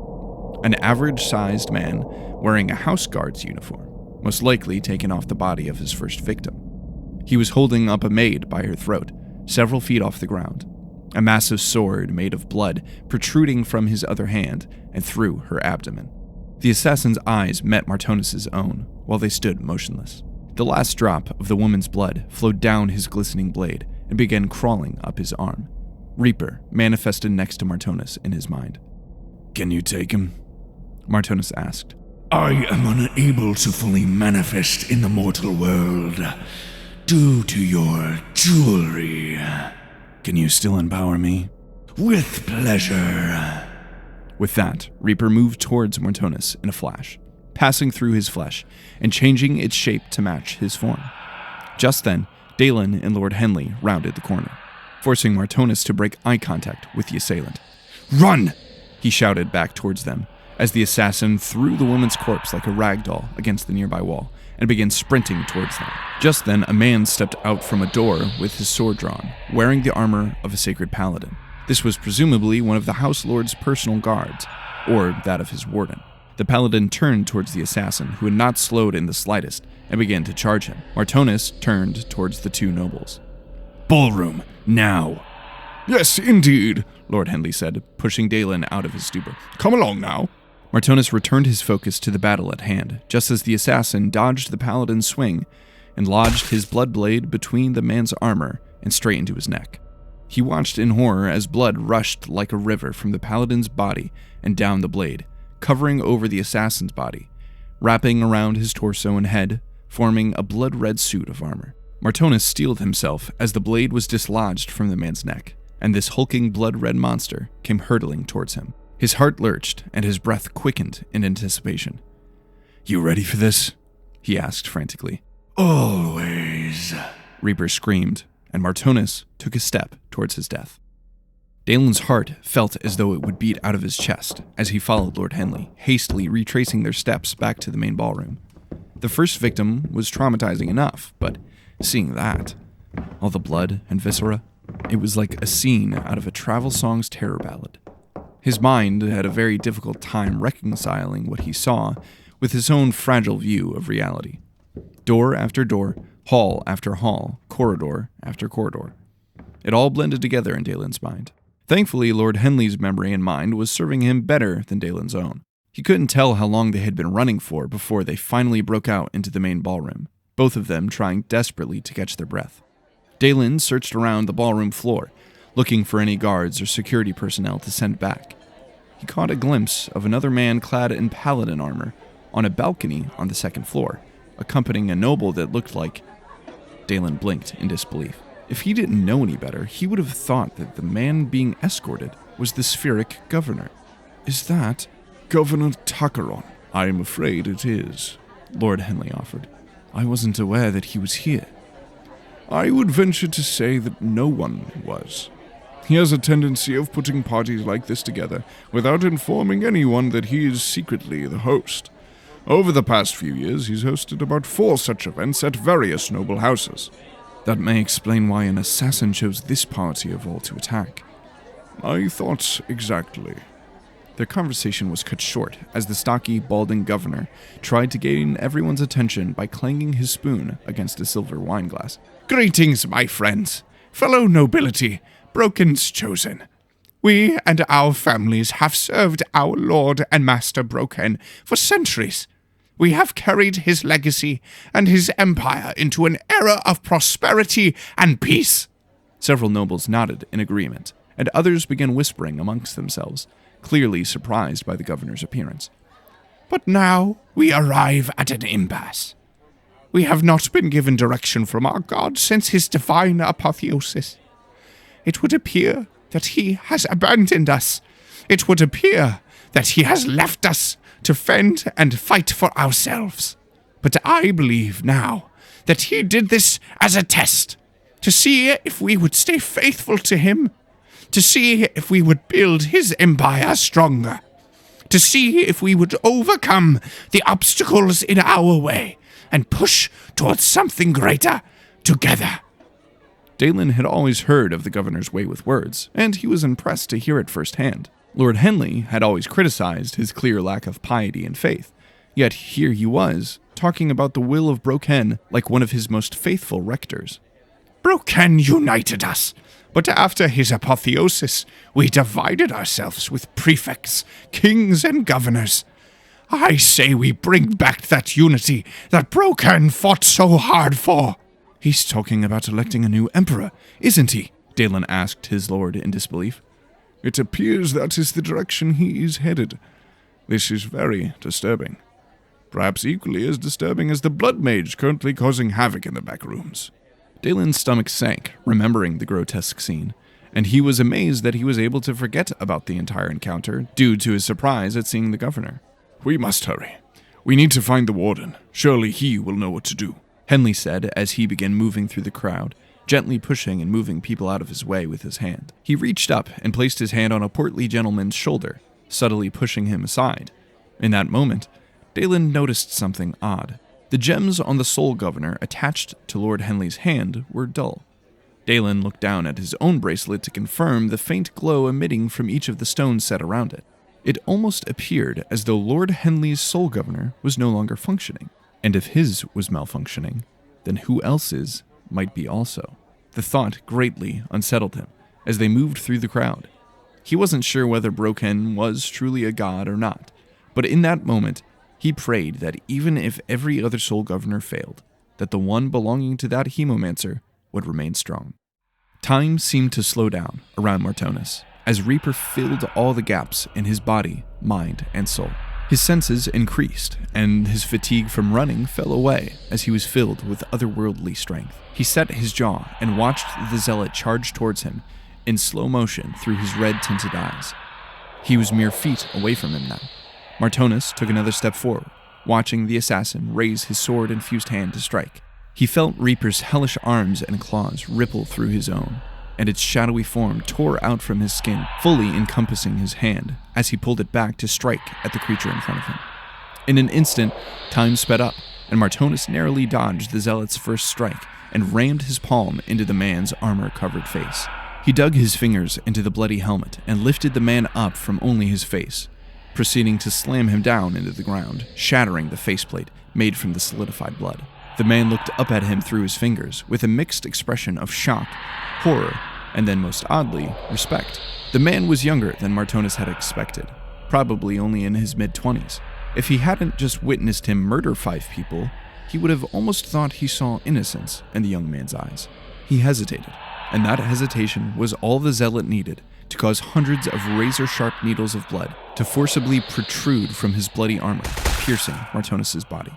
an average-sized man wearing a house guard's uniform, most likely taken off the body of his first victim. He was holding up a maid by her throat, several feet off the ground, a massive sword made of blood protruding from his other hand and through her abdomen. The assassin's eyes met Martonus's own while they stood motionless. The last drop of the woman's blood flowed down his glistening blade and began crawling up his arm. Reaper manifested next to Martonus in his mind. "Can you take him?" Martonus asked. "I am unable to fully manifest in the mortal world due to your jewelry." "Can you still empower me?" "With pleasure." With that, Reaper moved towards Martonus in a flash, passing through his flesh and changing its shape to match his form. Just then, Dalen and Lord Henley rounded the corner, forcing Martonus to break eye contact with the assailant. "Run!" he shouted back towards them, as the assassin threw the woman's corpse like a rag doll against the nearby wall and began sprinting towards them. Just then, a man stepped out from a door with his sword drawn, wearing the armor of a sacred paladin. This was presumably one of the House Lord's personal guards, or that of his warden. The paladin turned towards the assassin, who had not slowed in the slightest, and began to charge him. Martonus turned towards the 2 nobles. "Ballroom, now!" "Yes, indeed," Lord Henley said, pushing Dalen out of his stupor. "Come along now." Martonus returned his focus to the battle at hand, just as the assassin dodged the paladin's swing and lodged his blood blade between the man's armor and straight into his neck. He watched in horror as blood rushed like a river from the paladin's body and down the blade, covering over the assassin's body, wrapping around his torso and head, forming a blood-red suit of armor. Martonus steeled himself as the blade was dislodged from the man's neck, and this hulking blood-red monster came hurtling towards him. His heart lurched, and his breath quickened in anticipation. "You ready for this?" he asked frantically. "Always," Reaper screamed, and Martonus took a step towards his death. Dalen's heart felt as though it would beat out of his chest as he followed Lord Henley, hastily retracing their steps back to the main ballroom. The first victim was traumatizing enough, but seeing that, all the blood and viscera, it was like a scene out of a travel song's terror ballad. His mind had a very difficult time reconciling what he saw with his own fragile view of reality. Door after door, hall after hall, corridor after corridor. It all blended together in Dalen's mind. Thankfully, Lord Henley's memory and mind was serving him better than Dalen's own. He couldn't tell how long they had been running for before they finally broke out into the main ballroom, both of them trying desperately to catch their breath. Dalen searched around the ballroom floor, looking for any guards or security personnel to send back. He caught a glimpse of another man clad in paladin armor on a balcony on the 2nd floor, accompanying a noble that looked like... Dalen blinked in disbelief. If he didn't know any better, he would have thought that the man being escorted was the spheric governor. "Is that Governor Takaron?" "I am afraid it is," Lord Henley offered. "I wasn't aware that he was here." "I would venture to say that no one was. He has a tendency of putting parties like this together without informing anyone that he is secretly the host. Over the past few years, he's hosted about 4 such events at various noble houses." "That may explain why an assassin chose this party of all to attack." "I thought exactly." Their conversation was cut short as the stocky, balding governor tried to gain everyone's attention by clanging his spoon against a silver wine glass. "Greetings, my friends, fellow nobility, Broken's chosen. We and our families have served our lord and master Broken for centuries. We have carried his legacy and his empire into an era of prosperity and peace." Several nobles nodded in agreement, and others began whispering amongst themselves, clearly surprised by the governor's appearance. "But now we arrive at an impasse. We have not been given direction from our god since his divine apotheosis. It would appear that he has abandoned us. It would appear that he has left us to fend and fight for ourselves. But I believe now that he did this as a test, to see if we would stay faithful to him, to see if we would build his empire stronger, to see if we would overcome the obstacles in our way and push towards something greater together." Dalen had always heard of the governor's way with words, and he was impressed to hear it firsthand. Lord Henley had always criticized his clear lack of piety and faith, yet here he was, talking about the will of Broken like one of his most faithful rectors. "Broken united us, but after his apotheosis, we divided ourselves with prefects, kings, and governors. I say we bring back that unity that Broken fought so hard for." "He's talking about electing a new emperor, isn't he?" Dalen asked his lord in disbelief. "It appears that is the direction he is headed. This is very disturbing. Perhaps equally as disturbing as the blood mage currently causing havoc in the back rooms." Dalen's stomach sank, remembering the grotesque scene, and he was amazed that he was able to forget about the entire encounter due to his surprise at seeing the governor. "We must hurry. We need to find the warden. Surely he will know what to do," Henley said as he began moving through the crowd, gently pushing and moving people out of his way with his hand. He reached up and placed his hand on a portly gentleman's shoulder, subtly pushing him aside. In that moment, Dalen noticed something odd. The gems on the soul governor attached to Lord Henley's hand were dull. Dalen looked down at his own bracelet to confirm the faint glow emitting from each of the stones set around it. It almost appeared as though Lord Henley's soul governor was no longer functioning. And if his was malfunctioning, then who else's might be also. The thought greatly unsettled him as they moved through the crowd. He wasn't sure whether Broken was truly a god or not, but in that moment, he prayed that even if every other soul governor failed, that the one belonging to that hemomancer would remain strong. Time seemed to slow down around Martonis, as Reaper filled all the gaps in his body, mind, and soul. His senses increased, and his fatigue from running fell away as he was filled with otherworldly strength. He set his jaw and watched the zealot charge towards him in slow motion through his red-tinted eyes. He was mere feet away from him now. Martonis took another step forward, watching the assassin raise his sword-infused hand to strike. He felt Reaper's hellish arms and claws ripple through his own, and its shadowy form tore out from his skin, fully encompassing his hand as he pulled it back to strike at the creature in front of him. In an instant, time sped up, and Martonis narrowly dodged the zealot's first strike and rammed his palm into the man's armor-covered face. He dug his fingers into the bloody helmet and lifted the man up from only his face, proceeding to slam him down into the ground, shattering the faceplate made from the solidified blood. The man looked up at him through his fingers with a mixed expression of shock, horror, and then most oddly, respect. The man was younger than Martonis had expected, probably only in his mid-20s. If he hadn't just witnessed him murder 5 people, he would have almost thought he saw innocence in the young man's eyes. He hesitated, and that hesitation was all the zealot needed to cause hundreds of razor-sharp needles of blood to forcibly protrude from his bloody armor, piercing Martonis' body.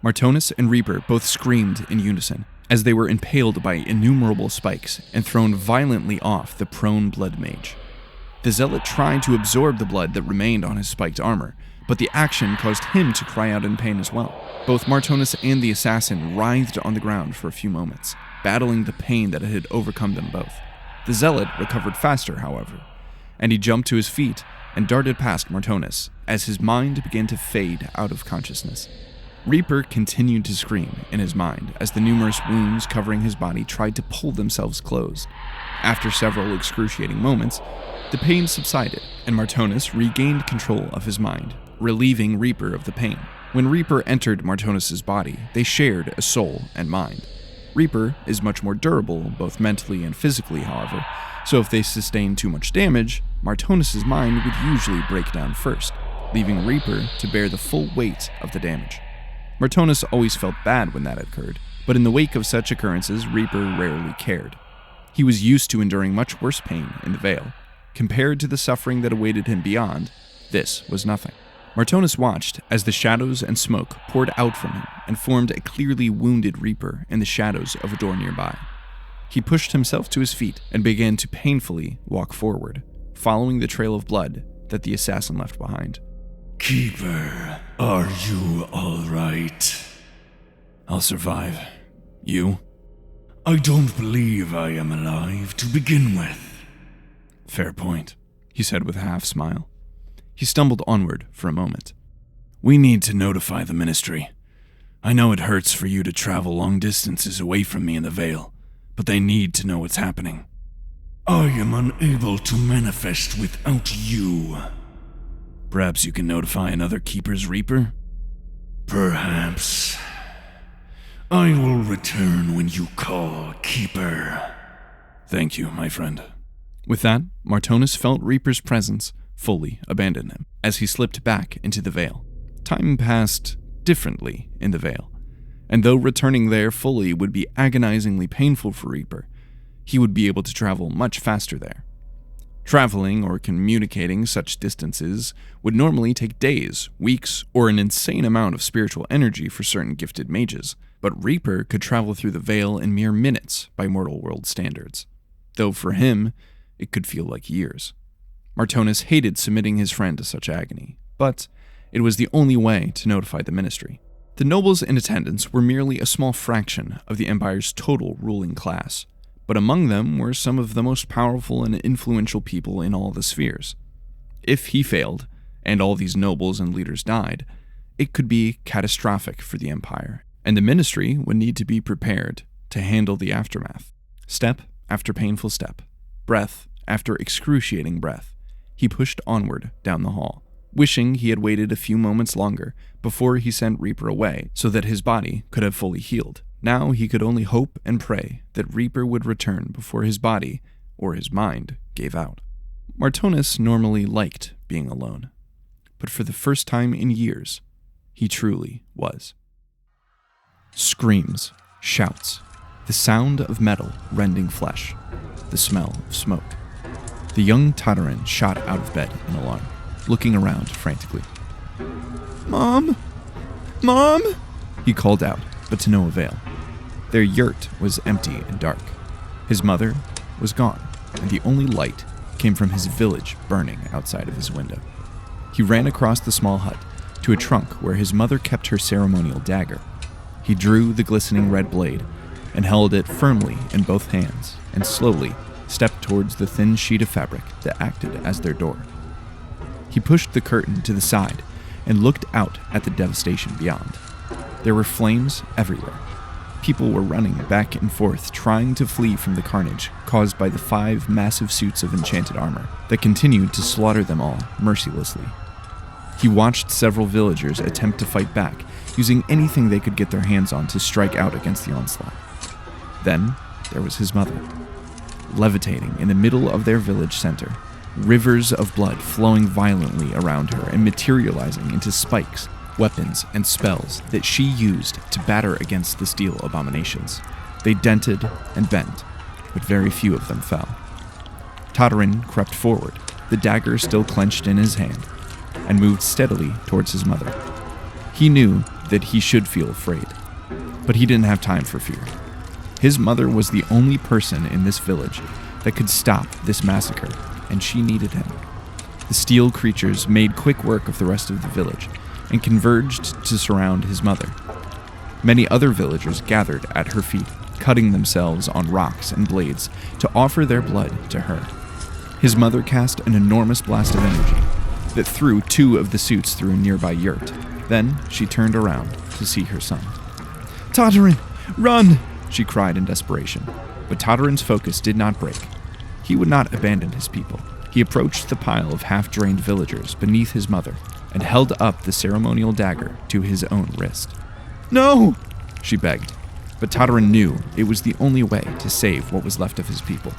Martonis and Reaper both screamed in unison as they were impaled by innumerable spikes and thrown violently off the prone blood mage. The zealot tried to absorb the blood that remained on his spiked armor, but the action caused him to cry out in pain as well. Both Martonis and the assassin writhed on the ground for a few moments, battling the pain that had overcome them both. The zealot recovered faster, however, and he jumped to his feet and darted past Martonis as his mind began to fade out of consciousness. Reaper continued to scream in his mind as the numerous wounds covering his body tried to pull themselves closed. After several excruciating moments, the pain subsided, and Martonis regained control of his mind, relieving Reaper of the pain. When Reaper entered Martonis' body, they shared a soul and mind. Reaper is much more durable, both mentally and physically, however, so if they sustain too much damage, Martonis' mind would usually break down first, leaving Reaper to bear the full weight of the damage. Martonis always felt bad when that occurred, but in the wake of such occurrences, Reaper rarely cared. He was used to enduring much worse pain in the Vale. Compared to the suffering that awaited him beyond, this was nothing. Martonis watched as the shadows and smoke poured out from him and formed a clearly wounded Reaper in the shadows of a door nearby. He pushed himself to his feet and began to painfully walk forward, following the trail of blood that the assassin left behind. Keeper, are you all right? I'll survive. You? I don't believe I am alive to begin with. Fair point, he said with a half-smile. He stumbled onward for a moment. We need to notify the Ministry. I know it hurts for you to travel long distances away from me in the Vale, but they need to know what's happening. I am unable to manifest without you. Perhaps you can notify another Keeper's Reaper? Perhaps. I will return when you call, Keeper. Thank you, my friend. With that, Martonis felt Reaper's presence fully abandon him as he slipped back into the Vale. Time passed differently in the Vale, and though returning there fully would be agonizingly painful for Reaper, he would be able to travel much faster there. Traveling or communicating such distances would normally take days, weeks, or an insane amount of spiritual energy for certain gifted mages, but Reaper could travel through the Vale in mere minutes by mortal world standards, though for him, it could feel like years. Martonis hated submitting his friend to such agony, but it was the only way to notify the Ministry. The nobles in attendance were merely a small fraction of the Empire's total ruling class, but among them were some of the most powerful and influential people in all the spheres. If he failed, and all these nobles and leaders died, it could be catastrophic for the Empire, and the Ministry would need to be prepared to handle the aftermath. Step after painful step, breath after excruciating breath, he pushed onward down the hall, wishing he had waited a few moments longer before he sent Reaper away so that his body could have fully healed. Now he could only hope and pray that Reaper would return before his body or his mind gave out. Martonis normally liked being alone, but for the first time in years, he truly was. Screams, shouts, the sound of metal rending flesh, the smell of smoke. The young Tatarin shot out of bed in alarm, looking around frantically. "Mom? Mom?" he called out, but to no avail. Their yurt was empty and dark. His mother was gone, and the only light came from his village burning outside of his window. He ran across the small hut to a trunk where his mother kept her ceremonial dagger. He drew the glistening red blade and held it firmly in both hands and slowly stepped towards the thin sheet of fabric that acted as their door. He pushed the curtain to the side and looked out at the devastation beyond. There were flames everywhere. People were running back and forth, trying to flee from the carnage caused by the 5 massive suits of enchanted armor that continued to slaughter them all mercilessly. He watched several villagers attempt to fight back, using anything they could get their hands on to strike out against the onslaught. Then there was his mother, levitating in the middle of their village center, rivers of blood flowing violently around her and materializing into spikes, weapons, and spells that she used to batter against the steel abominations. They dented and bent, but very few of them fell. Tatarin crept forward, the dagger still clenched in his hand, and moved steadily towards his mother. He knew that he should feel afraid, but he didn't have time for fear. His mother was the only person in this village that could stop this massacre, and she needed him. The steel creatures made quick work of the rest of the village and converged to surround his mother. Many other villagers gathered at her feet, cutting themselves on rocks and blades to offer their blood to her. His mother cast an enormous blast of energy that threw 2 of the suits through a nearby yurt. Then she turned around to see her son. "Tatarin, run!" she cried in desperation. But Tatarin's focus did not break. He would not abandon his people. He approached the pile of half-drained villagers beneath his mother and held up the ceremonial dagger to his own wrist. "No!" she begged. but Tatarin knew it was the only way to save what was left of his people.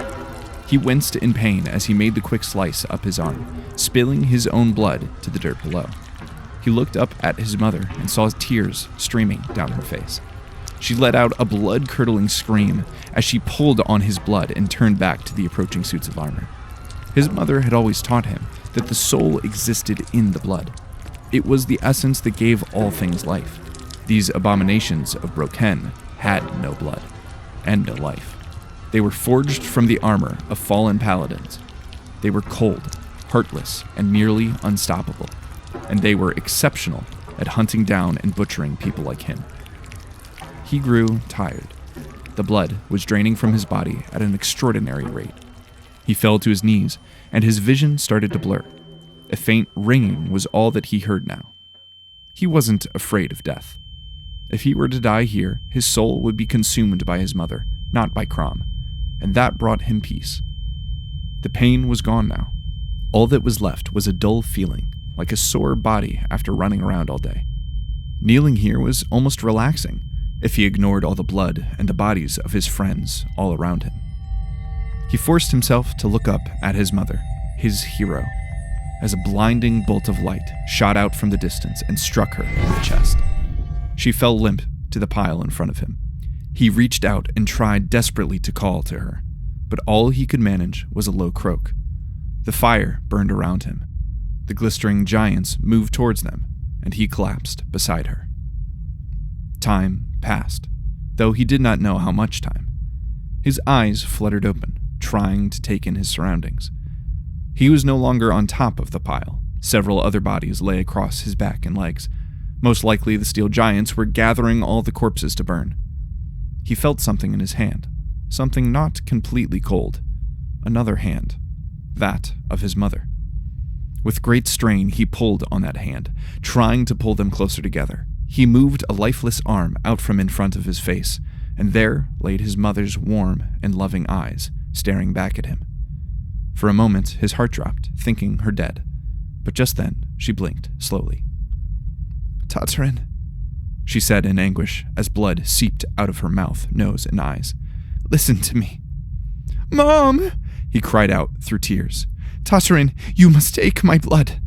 He winced in pain as he made the quick slice up his arm, spilling his own blood to the dirt below. He looked up at his mother and saw tears streaming down her face. She let out a blood-curdling scream as she pulled on his blood and turned back to the approaching suits of armor. His mother had always taught him that the soul existed in the blood. It was the essence that gave all things life. These abominations of Broken had no blood and no life. They were forged from the armor of fallen paladins. They were cold, heartless, and nearly unstoppable, and they were exceptional at hunting down and butchering people like him. He grew tired. The blood was draining from his body at an extraordinary rate. He fell to his knees, and his vision started to blur. A faint ringing was all that he heard now. He wasn't afraid of death. If he were to die here, his soul would be consumed by his mother, not by Crom, and that brought him peace. The pain was gone now. All that was left was a dull feeling, like a sore body after running around all day. Kneeling here was almost relaxing, if he ignored all the blood and the bodies of his friends all around him. He forced himself to look up at his mother, his hero, as a blinding bolt of light shot out from the distance and struck her in the chest. She fell limp to the pile in front of him. He reached out and tried desperately to call to her, but all he could manage was a low croak. The fire burned around him. The glistering giants moved towards them, and he collapsed beside her. Time passed, though he did not know how much time. His eyes fluttered open, trying to take in his surroundings. He was no longer on top of the pile. Several other bodies lay across his back and legs. Most likely the steel giants were gathering all the corpses to burn. He felt something in his hand, something not completely cold. Another hand, that of his mother. With great strain, he pulled on that hand, trying to pull them closer together. He moved a lifeless arm out from in front of his face, and there laid his mother's warm and loving eyes, staring back at him. For a moment, his heart dropped, thinking her dead, but just then she blinked slowly. "Tatarin," she said in anguish as blood seeped out of her mouth, nose, and eyes. "Listen to me." "Mom!" he cried out through tears. "Tatarin, you must take my blood."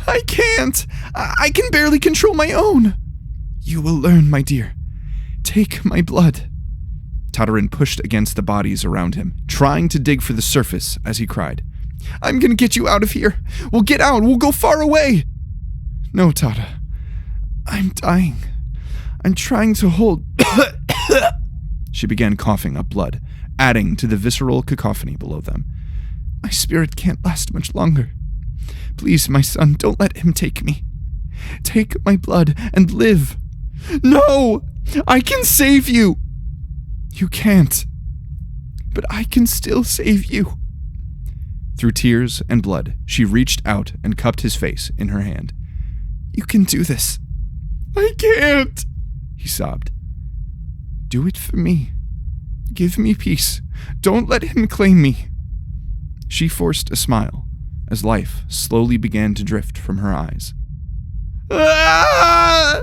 "I can't! I can barely control my own." "You will learn, my dear. Take my blood." Tatarin pushed against the bodies around him, trying to dig for the surface as he cried. "I'm gonna get you out of here. We'll get out. We'll go far away." "No, Tata. I'm dying. I'm trying to hold..." She began coughing up blood, adding to the visceral cacophony below them. "My spirit can't last much longer. Please, my son, don't let him take me. Take my blood and live." "No! I can save you!" "You can't. But I can still save you." Through tears and blood, she reached out and cupped his face in her hand. "You can do this." "I can't," he sobbed. "Do it for me. Give me peace. Don't let him claim me." She forced a smile as life slowly began to drift from her eyes. "Ah!"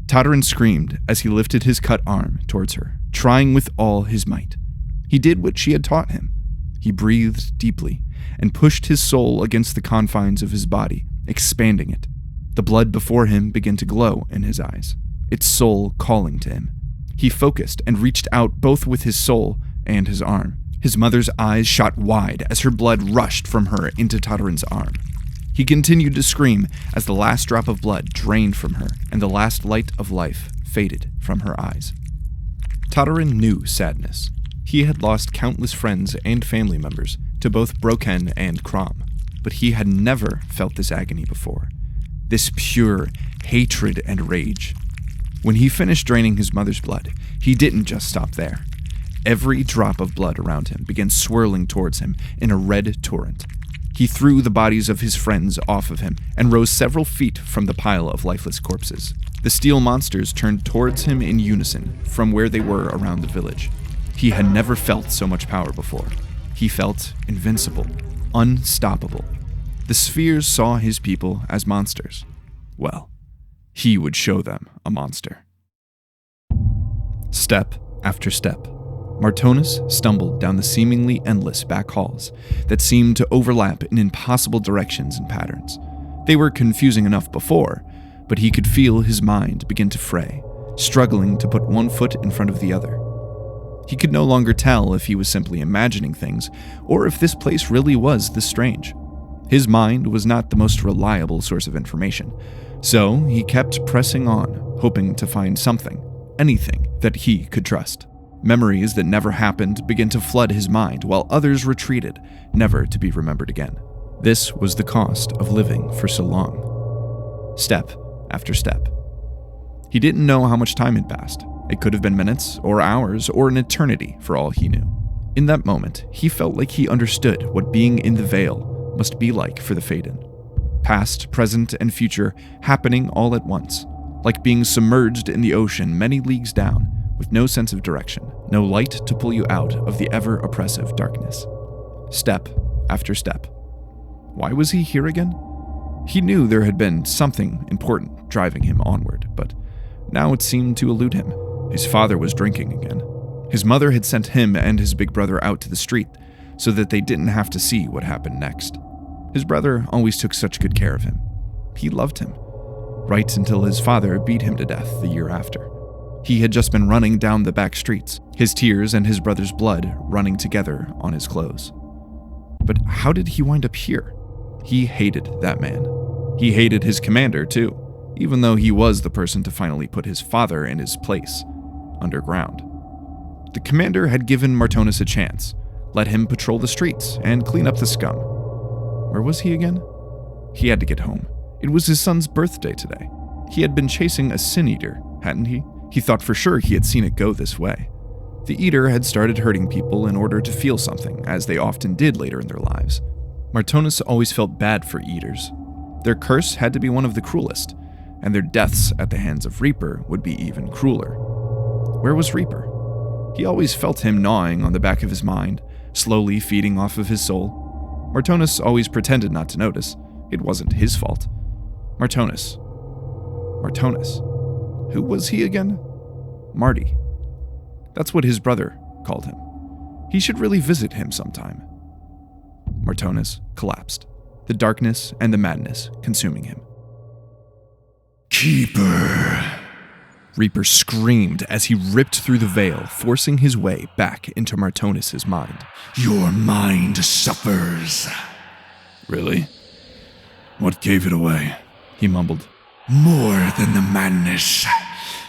Tatarin screamed as he lifted his cut arm towards her, trying with all his might. He did what she had taught him. He breathed deeply and pushed his soul against the confines of his body, expanding it. The blood before him began to glow in his eyes, its soul calling to him. He focused and reached out both with his soul and his arm. His mother's eyes shot wide as her blood rushed from her into Tatarin's arm. He continued to scream as the last drop of blood drained from her and the last light of life faded from her eyes. Tatarin knew sadness. He had lost countless friends and family members to both Broken and Crom, but he had never felt this agony before. This pure hatred and rage. When he finished draining his mother's blood, he didn't just stop there. Every drop of blood around him began swirling towards him in a red torrent. He threw the bodies of his friends off of him and rose several feet from the pile of lifeless corpses. The steel monsters turned towards him in unison from where they were around the village. He had never felt so much power before. He felt invincible, unstoppable. The spheres saw his people as monsters. Well, he would show them a monster. Step after step, Martonus stumbled down the seemingly endless back halls that seemed to overlap in impossible directions and patterns. They were confusing enough before, but he could feel his mind begin to fray, struggling to put one foot in front of the other. He could no longer tell if he was simply imagining things, or if this place really was this strange. His mind was not the most reliable source of information, so he kept pressing on, hoping to find something, anything, that he could trust. Memories that never happened began to flood his mind, while others retreated, never to be remembered again. This was the cost of living for so long. Step after step. He didn't know how much time had passed. It could have been minutes, or hours, or an eternity for all he knew. In that moment, he felt like he understood what being in the Veil must be like for the Faden. Past, present, and future happening all at once, like being submerged in the ocean many leagues down, with no sense of direction, no light to pull you out of the ever-oppressive darkness. Step after step. Why was he here again? He knew there had been something important driving him onward, but now it seemed to elude him. His father was drinking again. His mother had sent him and his big brother out to the street so that they didn't have to see what happened next. His brother always took such good care of him. He loved him, right until his father beat him to death the year after. He had just been running down the back streets, his tears and his brother's blood running together on his clothes. But how did he wind up here? He hated that man. He hated his commander, too, even though he was the person to finally put his father in his place, underground. The commander had given Martonus a chance, let him patrol the streets and clean up the scum. Where was he again? He had to get home. It was his son's birthday today. He had been chasing a sin eater, hadn't he? He thought for sure he had seen it go this way. The eater had started hurting people in order to feel something, as they often did later in their lives. Martonus always felt bad for eaters. Their curse had to be one of the cruelest, and their deaths at the hands of Reaper would be even crueler. Where was Reaper? He always felt him gnawing on the back of his mind, slowly feeding off of his soul. Martonus always pretended not to notice. It wasn't his fault. Martonus. Who was he again? Marty. That's what his brother called him. He should really visit him sometime. Martonus collapsed, the darkness and the madness consuming him. Keeper. Reaper screamed as he ripped through the veil, forcing his way back into Martonus' mind. Your mind suffers. Really? What gave it away? He mumbled. More than the madness.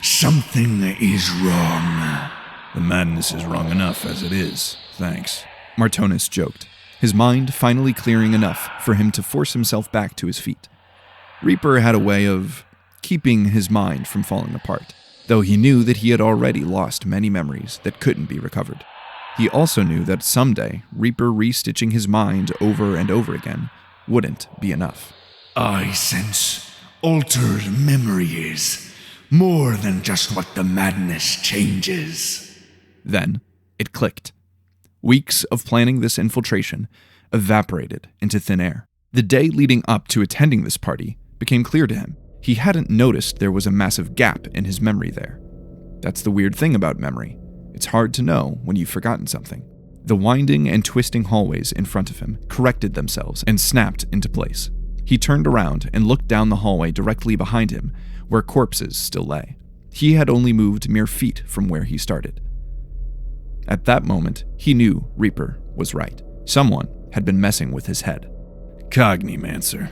Something is wrong. The madness is wrong enough as it is, thanks. Martonus joked, his mind finally clearing enough for him to force himself back to his feet. Reaper had a way of keeping his mind from falling apart, though he knew that he had already lost many memories that couldn't be recovered. He also knew that someday Reaper restitching his mind over and over again wouldn't be enough. I sense altered memories, more than just what the madness changes. Then it clicked. Weeks of planning this infiltration evaporated into thin air. The day leading up to attending this party became clear to him. He hadn't noticed there was a massive gap in his memory there. That's the weird thing about memory. It's hard to know when you've forgotten something. The winding and twisting hallways in front of him corrected themselves and snapped into place. He turned around and looked down the hallway directly behind him, where corpses still lay. He had only moved mere feet from where he started. At that moment, he knew Reaper was right. Someone had been messing with his head. Cognimancer.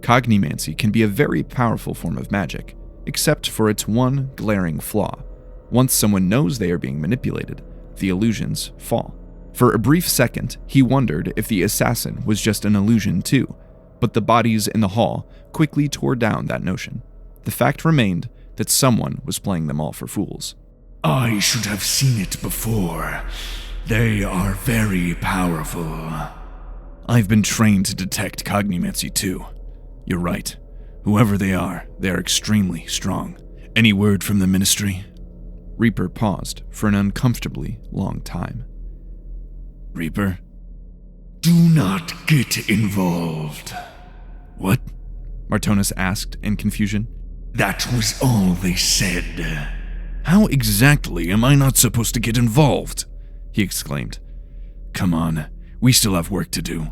Cognimancy can be a very powerful form of magic, except for its one glaring flaw. Once someone knows they are being manipulated, the illusions fall. For a brief second, he wondered if the assassin was just an illusion too, but the bodies in the hall quickly tore down that notion. The fact remained that someone was playing them all for fools. I should have seen it before. They are very powerful. I've been trained to detect cognimancy too. You're right. Whoever they are extremely strong. Any word from the ministry? Reaper paused for an uncomfortably long time. Reaper? Do not get involved. What? Martonus asked in confusion. That was all they said. How exactly am I not supposed to get involved? He exclaimed. Come on, we still have work to do.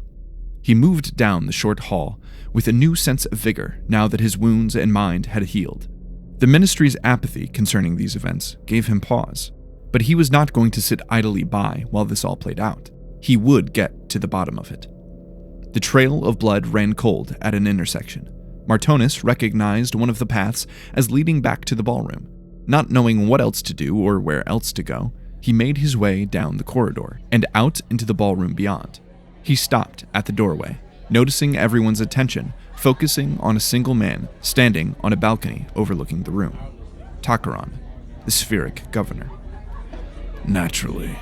He moved down the short hall with a new sense of vigor now that his wounds and mind had healed. The ministry's apathy concerning these events gave him pause, but he was not going to sit idly by while this all played out. He would get to the bottom of it. The trail of blood ran cold at an intersection. Martonis recognized one of the paths as leading back to the ballroom. Not knowing what else to do or where else to go, he made his way down the corridor and out into the ballroom beyond. He stopped at the doorway, noticing everyone's attention, focusing on a single man standing on a balcony overlooking the room. Takaron, the spheric governor. Naturally.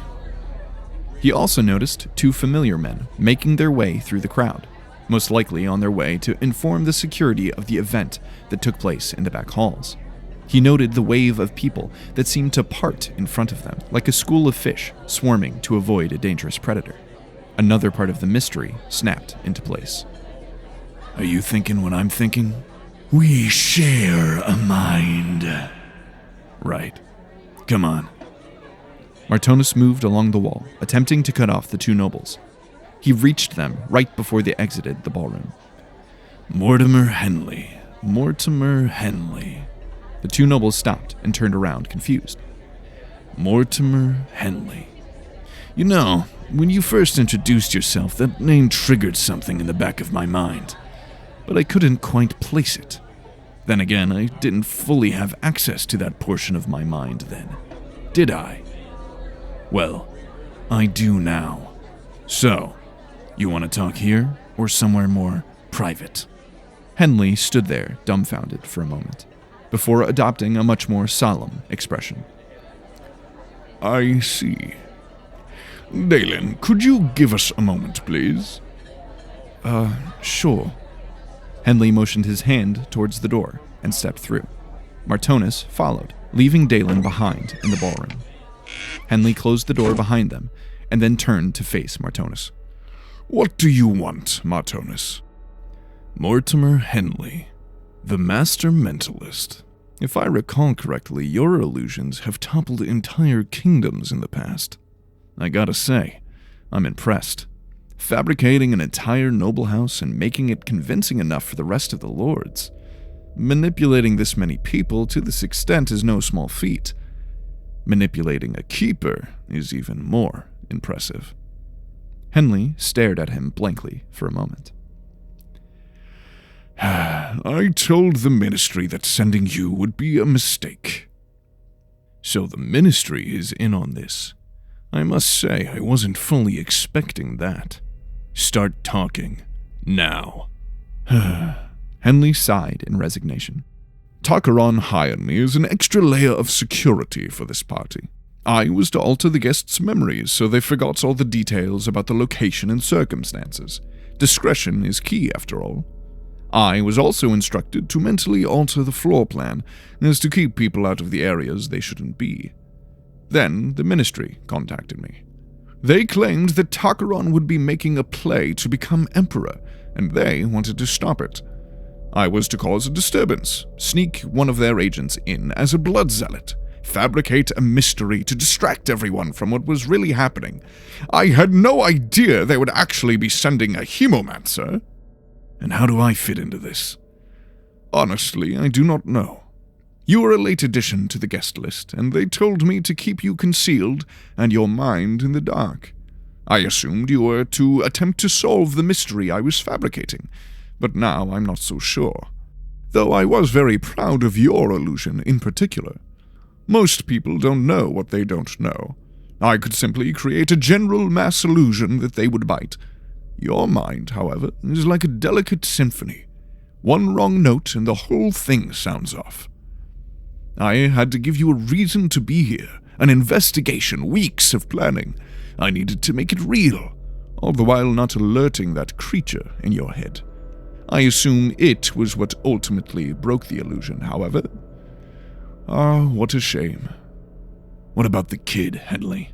He also noticed two familiar men making their way through the crowd, most likely on their way to inform the security of the event that took place in the back halls. He noted the wave of people that seemed to part in front of them, like a school of fish swarming to avoid a dangerous predator. Another part of the mystery snapped into place. Are you thinking what I'm thinking? We share a mind. Right. Come on. Martonis moved along the wall, attempting to cut off the two nobles. He reached them right before they exited the ballroom. Mortimer Henley. Mortimer Henley. The two nobles stopped and turned around, confused. Mortimer Henley. You know, when you first introduced yourself, that name triggered something in the back of my mind, but I couldn't quite place it. Then again, I didn't fully have access to that portion of my mind then, did I? Well, I do now. So, you want to talk here or somewhere more private? Henley stood there, dumbfounded for a moment, before adopting a much more solemn expression. I see. Dalen, could you give us a moment, please? Sure. Henley motioned his hand towards the door and stepped through. Martonis followed, leaving Dalen behind in the ballroom. Henley closed the door behind them and then turned to face Martonis. What do you want, Martonis? Mortimer Henley, the master mentalist. If I recall correctly, your illusions have toppled entire kingdoms in the past. I gotta say, I'm impressed. Fabricating an entire noble house and making it convincing enough for the rest of the lords. Manipulating this many people to this extent is no small feat. Manipulating a keeper is even more impressive. Henley stared at him blankly for a moment. I told the ministry that sending you would be a mistake. So the ministry is in on this. I must say I wasn't fully expecting that. Start talking. Now. Henley sighed in resignation. Takaron hired me as an extra layer of security for this party. I was to alter the guests' memories so they forgot all the details about the location and circumstances. Discretion is key, after all. I was also instructed to mentally alter the floor plan as to keep people out of the areas they shouldn't be. Then the ministry contacted me. They claimed that Takaron would be making a play to become emperor, and they wanted to stop it. I was to cause a disturbance, sneak one of their agents in as a blood zealot, fabricate a mystery to distract everyone from what was really happening. I had no idea they would actually be sending a hemomancer. And how do I fit into this? Honestly, I do not know. You are a late addition to the guest list, and they told me to keep you concealed and your mind in the dark. I assumed you were to attempt to solve the mystery I was fabricating, but now I'm not so sure. Though I was very proud of your illusion in particular. Most people don't know what they don't know. I could simply create a general mass illusion that they would bite. Your mind, however, is like a delicate symphony. One wrong note and the whole thing sounds off. I had to give you a reason to be here, an investigation, weeks of planning. I needed to make it real, all the while not alerting that creature in your head. I assume it was what ultimately broke the illusion, however. Ah, what a shame. What about the kid, Henley?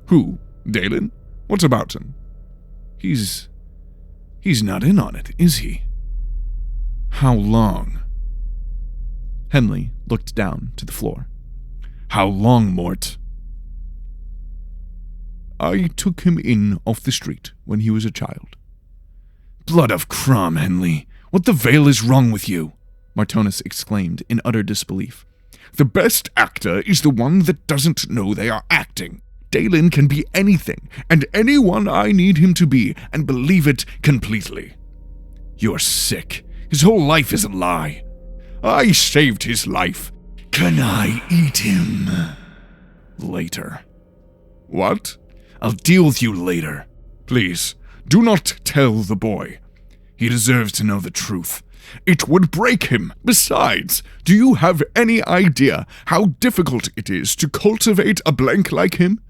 Who? Dalen? What about him? He's not in on it, is he? How long? Henley looked down to the floor. How long, Mort? I took him in off the street when he was a child. Blood of Crom, Henley. What the veil is wrong with you? Martonus exclaimed in utter disbelief. The best actor is the one that doesn't know they are acting. Dalen can be anything, and anyone I need him to be, and believe it completely. You're sick. His whole life is a lie. I saved his life. Can I eat him? Later. What? I'll deal with you later. Please, do not tell the boy. He deserves to know the truth. It would break him. Besides, do you have any idea how difficult it is to cultivate a blank like him?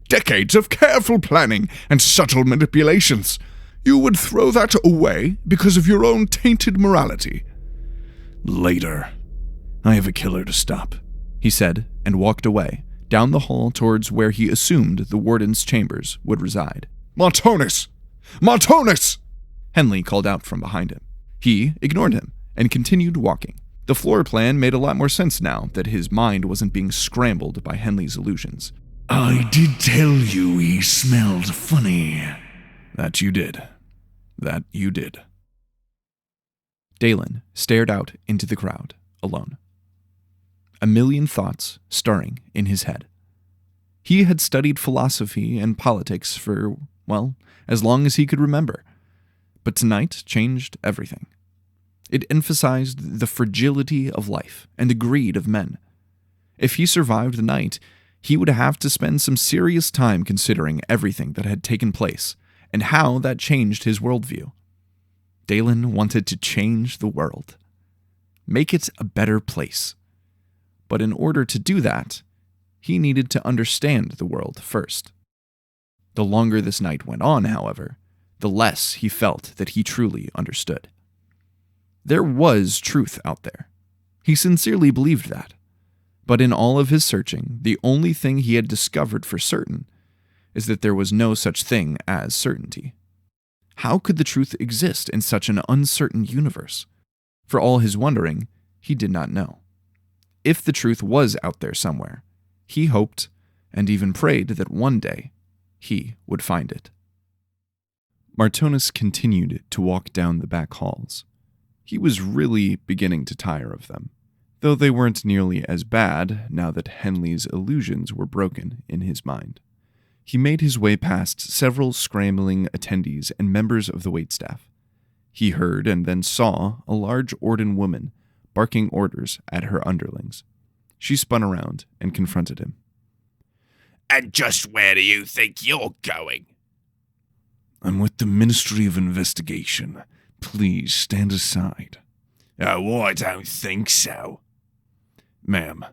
Decades of careful planning and subtle manipulations. You would throw that away because of your own tainted morality. Later. I have a killer to stop, he said, and walked away, down the hall towards where he assumed the warden's chambers would reside. Martonus! Martonus! Henley called out from behind him. He ignored him and continued walking. The floor plan made a lot more sense now that his mind wasn't being scrambled by Henley's illusions. I did tell you he smelled funny. That you did. That you did. Dalen stared out into the crowd, alone. A million thoughts stirring in his head. He had studied philosophy and politics for, well, as long as he could remember. But tonight changed everything. It emphasized the fragility of life and the greed of men. If he survived the night, he would have to spend some serious time considering everything that had taken place and how that changed his worldview. Dalen wanted to change the world. Make it a better place. But in order to do that, he needed to understand the world first. The longer this night went on, however, the less he felt that he truly understood. There was truth out there. He sincerely believed that. But in all of his searching, the only thing he had discovered for certain is that there was no such thing as certainty. How could the truth exist in such an uncertain universe? For all his wondering, he did not know. If the truth was out there somewhere, he hoped and even prayed that one day he would find it. Martonus continued to walk down the back halls. He was really beginning to tire of them, though they weren't nearly as bad now that Henley's illusions were broken in his mind. He made his way past several scrambling attendees and members of the waitstaff. He heard and then saw a large Orden woman barking orders at her underlings. She spun around and confronted him. And just where do you think you're going? I'm with the Ministry of Investigation. Please stand aside. Oh, I don't think so. Ma'am,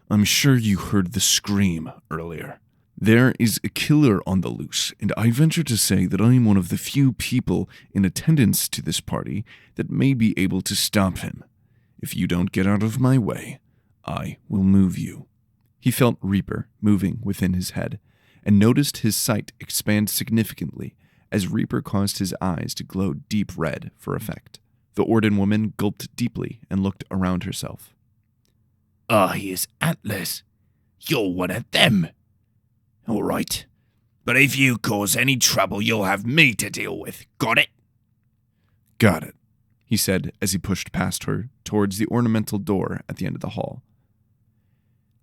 I'm sure you heard the scream earlier. There is a killer on the loose, and I venture to say that I am one of the few people in attendance to this party that may be able to stop him. If you don't get out of my way, I will move you. He felt Reaper moving within his head, and noticed his sight expand significantly as Reaper caused his eyes to glow deep red for effect. The Orden woman gulped deeply and looked around herself. Oh, he is Atlas. You're one of them. All right. But if you cause any trouble, you'll have me to deal with. Got it? Got it, he said as he pushed past her towards the ornamental door at the end of the hall.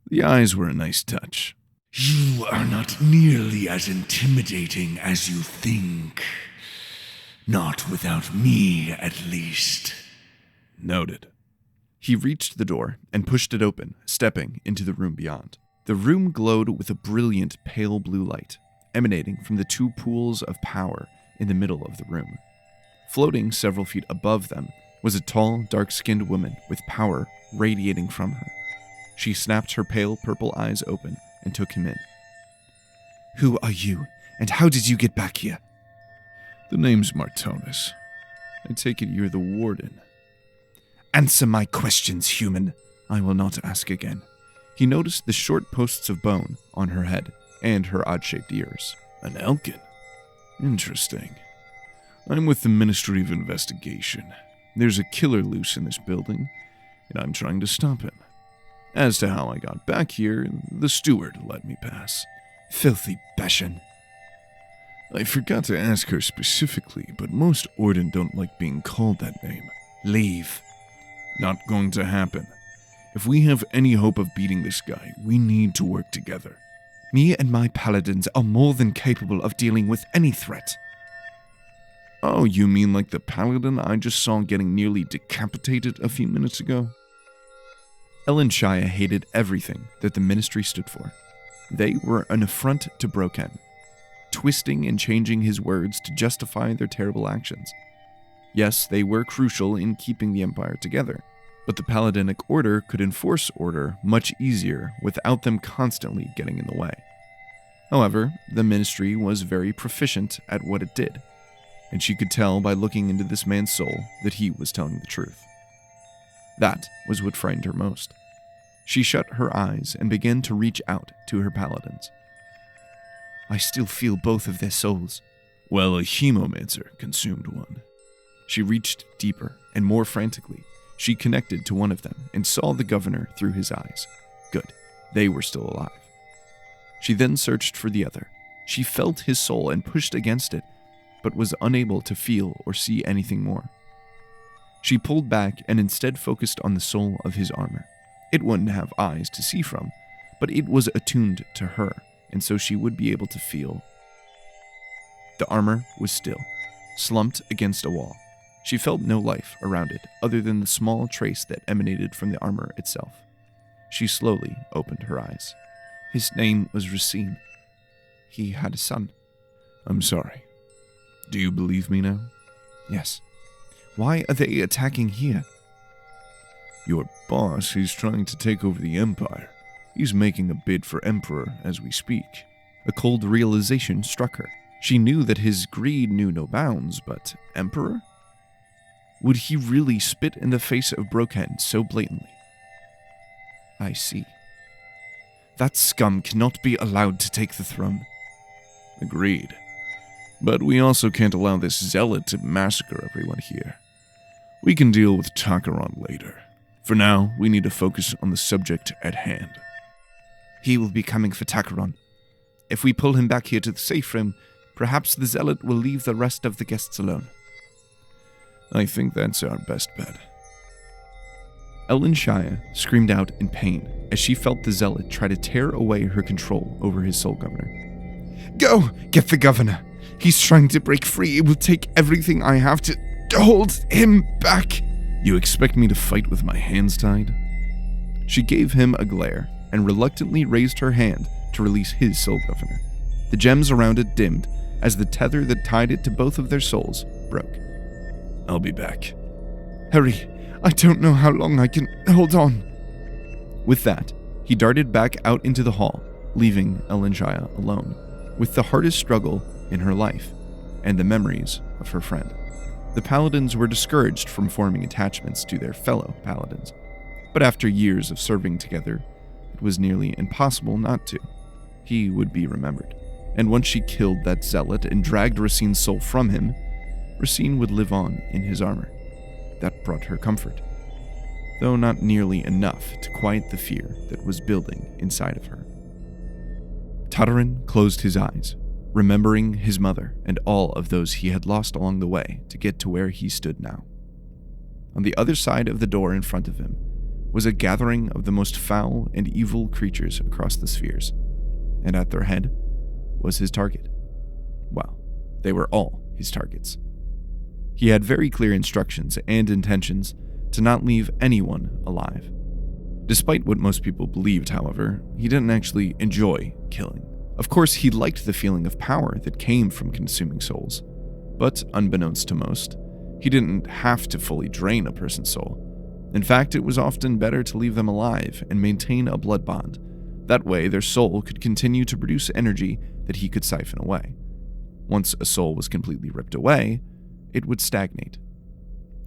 The eyes were a nice touch. You are not nearly as intimidating as you think. Not without me, at least. Noted. He reached the door and pushed it open, stepping into the room beyond. The room glowed with a brilliant pale blue light, emanating from the two pools of power in the middle of the room. Floating several feet above them was a tall, dark-skinned woman with power radiating from her. She snapped her pale purple eyes open and took him in. Who are you, and how did you get back here? The name's Martonus. I take it you're the warden. Answer my questions, human. I will not ask again. He noticed the short posts of bone on her head and her odd-shaped ears. An Elkin? Interesting. I'm with the Ministry of Investigation. There's a killer loose in this building, and I'm trying to stop him. As to how I got back here, the steward let me pass. Filthy Bashan. I forgot to ask her specifically, but most Orden don't like being called that name. Leave. Not going to happen. If we have any hope of beating this guy, we need to work together. Me and my paladins are more than capable of dealing with any threat. Oh, you mean like the paladin I just saw getting nearly decapitated a few minutes ago? Elinshaya hated everything that the ministry stood for. They were an affront to Broken, twisting and changing his words to justify their terrible actions. Yes, they were crucial in keeping the Empire together, but the Paladinic Order could enforce order much easier without them constantly getting in the way. However, the ministry was very proficient at what it did, and she could tell by looking into this man's soul that he was telling the truth. That was what frightened her most. She shut her eyes and began to reach out to her paladins. I still feel both of their souls. Well, a hemomancer consumed one. She reached deeper and more frantically. She connected to one of them and saw the governor through his eyes. Good, they were still alive. She then searched for the other. She felt his soul and pushed against it, but was unable to feel or see anything more. She pulled back and instead focused on the sole of his armor. It wouldn't have eyes to see from, but it was attuned to her, and so she would be able to feel. The armor was still, slumped against a wall. She felt no life around it other than the small trace that emanated from the armor itself. She slowly opened her eyes. His name was Racine. He had a son. I'm sorry. Do you believe me now? Yes. Why are they attacking here? Your boss is trying to take over the Empire. He's making a bid for Emperor as we speak. A cold realization struck her. She knew that his greed knew no bounds, but Emperor? Would he really spit in the face of Broken so blatantly? I see. That scum cannot be allowed to take the throne. Agreed. But we also can't allow this zealot to massacre everyone here. We can deal with Takaron later. For now, we need to focus on the subject at hand. He will be coming for Takaron. If we pull him back here to the safe room, perhaps the zealot will leave the rest of the guests alone. I think that's our best bet. Elinshaya screamed out in pain as she felt the zealot try to tear away her control over his soul governor. Go! Get the governor! He's trying to break free. It will take everything I have to hold him back. You expect me to fight with my hands tied? She gave him a glare and reluctantly raised her hand to release his soul governor. The gems around it dimmed as the tether that tied it to both of their souls broke. I'll be back. Hurry. I don't know how long I can hold on. With that, he darted back out into the hall, leaving Elinshaya alone, with the hardest struggle in her life and the memories of her friend. The paladins were discouraged from forming attachments to their fellow paladins, but after years of serving together, it was nearly impossible not to. He would be remembered, and once she killed that zealot and dragged Racine's soul from him, Racine would live on in his armor. That brought her comfort, though not nearly enough to quiet the fear that was building inside of her. Tatarin closed his eyes, remembering his mother and all of those he had lost along the way to get to where he stood now. On the other side of the door in front of him was a gathering of the most foul and evil creatures across the spheres, and at their head was his target. Well, they were all his targets. He had very clear instructions and intentions to not leave anyone alive. Despite what most people believed, however, he didn't actually enjoy killing. Of course, he liked the feeling of power that came from consuming souls, but unbeknownst to most, he didn't have to fully drain a person's soul. In fact, it was often better to leave them alive and maintain a blood bond. That way, their soul could continue to produce energy that he could siphon away. Once a soul was completely ripped away, it would stagnate.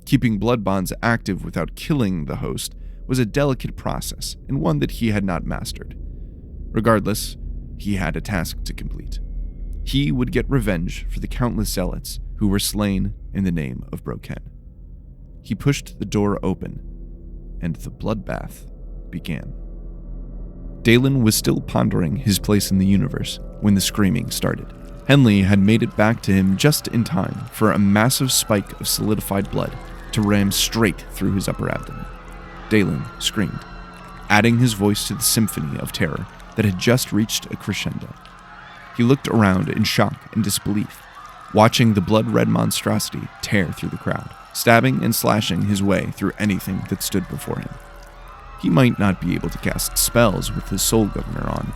Keeping blood bonds active without killing the host was a delicate process and one that he had not mastered. Regardless, he had a task to complete. He would get revenge for the countless zealots who were slain in the name of Broken. He pushed the door open, and the bloodbath began. Dalen was still pondering his place in the universe when the screaming started. Henley had made it back to him just in time for a massive spike of solidified blood to ram straight through his upper abdomen. Dalen screamed, adding his voice to the symphony of terror that had just reached a crescendo. He looked around in shock and disbelief, watching the blood-red monstrosity tear through the crowd, stabbing and slashing his way through anything that stood before him. He might not be able to cast spells with his soul governor on,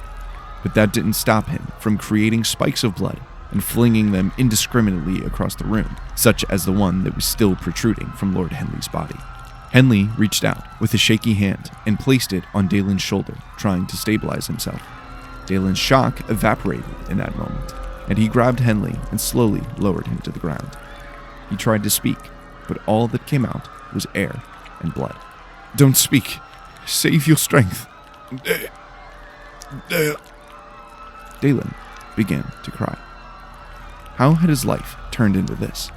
but that didn't stop him from creating spikes of blood and flinging them indiscriminately across the room, such as the one that was still protruding from Lord Henley's body. Henley reached out with a shaky hand and placed it on Dalen's shoulder, trying to stabilize himself. Dalen's shock evaporated in that moment, and he grabbed Henley and slowly lowered him to the ground. He tried to speak, but all that came out was air and blood. Don't speak. Save your strength. Dalen began to cry. How had his life turned into this?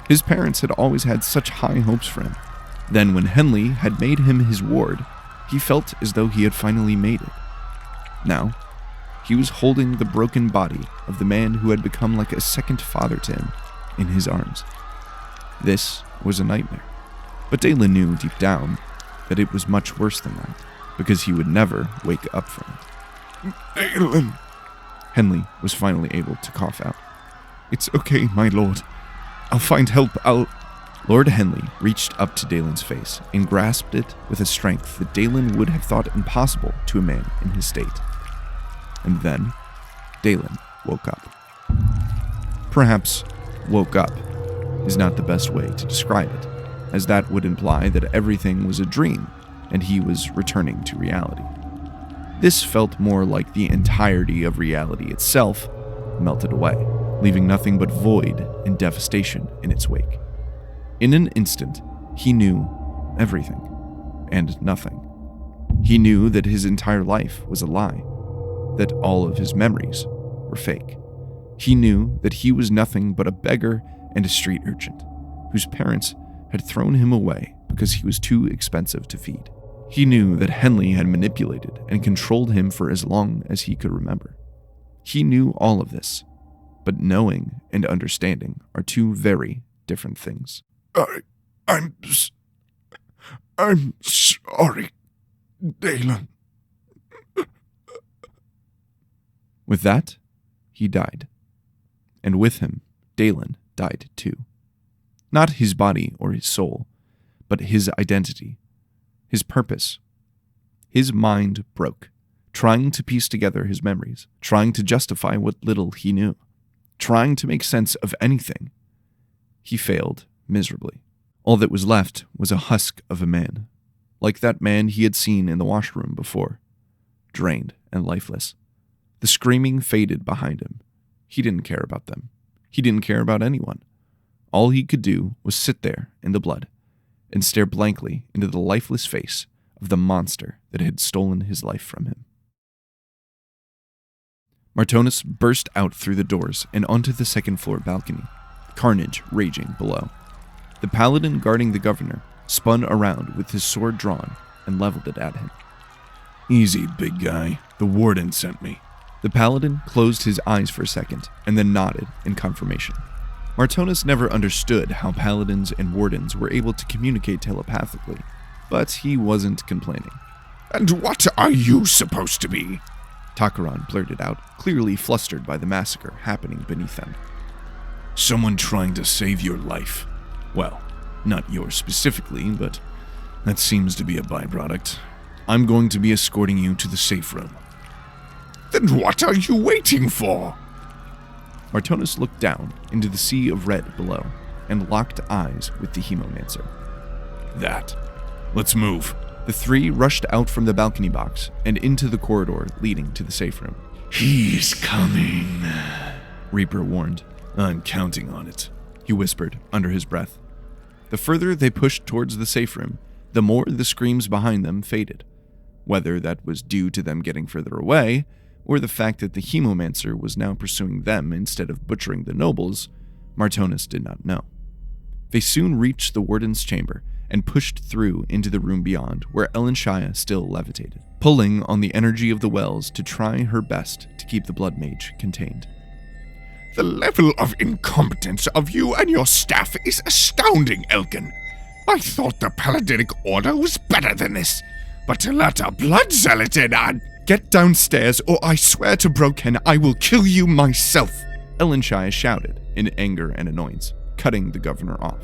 His parents had always had such high hopes for him. Then when Henley had made him his ward, he felt as though he had finally made it. Now, he was holding the broken body of the man who had become like a second father to him in his arms. This was a nightmare. But Dalen knew deep down that it was much worse than that, because he would never wake up from it. Dalen. Henley was finally able to cough out. It's okay, my lord. I'll find help. Lord Henley reached up to Dalen's face and grasped it with a strength that Dalen would have thought impossible to a man in his state. And then, Dalen woke up. Perhaps woke up is not the best way to describe it, as that would imply that everything was a dream and he was returning to reality. This felt more like the entirety of reality itself melted away, leaving nothing but void and devastation in its wake. In an instant, he knew everything and nothing. He knew that his entire life was a lie, that all of his memories were fake. He knew that he was nothing but a beggar and a street urchin, whose parents had thrown him away because he was too expensive to feed. He knew that Henley had manipulated and controlled him for as long as he could remember. He knew all of this, but knowing and understanding are two very different things. I'm sorry, Dalen. With that, he died. And with him, Dalen died too. Not his body or his soul, but his identity, his purpose. His mind broke, trying to piece together his memories, trying to justify what little he knew, trying to make sense of anything. He failed miserably. All that was left was a husk of a man, like that man he had seen in the washroom before, drained and lifeless. The screaming faded behind him. He didn't care about them. He didn't care about anyone. All he could do was sit there in the blood and stare blankly into the lifeless face of the monster that had stolen his life from him. Martonis burst out through the doors and onto the second-floor balcony, carnage raging below. The paladin guarding the governor spun around with his sword drawn and leveled it at him. Easy, big guy. The warden sent me. The paladin closed his eyes for a second and then nodded in confirmation. Martonis never understood how paladins and wardens were able to communicate telepathically, but he wasn't complaining. And what are you supposed to be? Takaran blurted out, clearly flustered by the massacre happening beneath them. Someone trying to save your life. Well, not yours specifically, but that seems to be a byproduct. I'm going to be escorting you to the safe room. Then what are you waiting for? Martonis looked down into the sea of red below and locked eyes with the hemomancer. That. Let's move. The three rushed out from the balcony box and into the corridor leading to the safe room. He's coming, Reaper warned. I'm counting on it, he whispered under his breath. The further they pushed towards the safe room, the more the screams behind them faded. Whether that was due to them getting further away, or the fact that the hemomancer was now pursuing them instead of butchering the nobles, Martonis did not know. They soon reached the warden's chamber and pushed through into the room beyond, where Ellen Shia still levitated. pulling on the energy of the wells to try her best to keep the blood mage contained. The level of incompetence of you and your staff is astounding, Elgin. I thought the Paladinic Order was better than this, but to let a blood zealot in and... Get downstairs, or I swear to Broken I will kill you myself, Elinshaya shouted in anger and annoyance, cutting the governor off.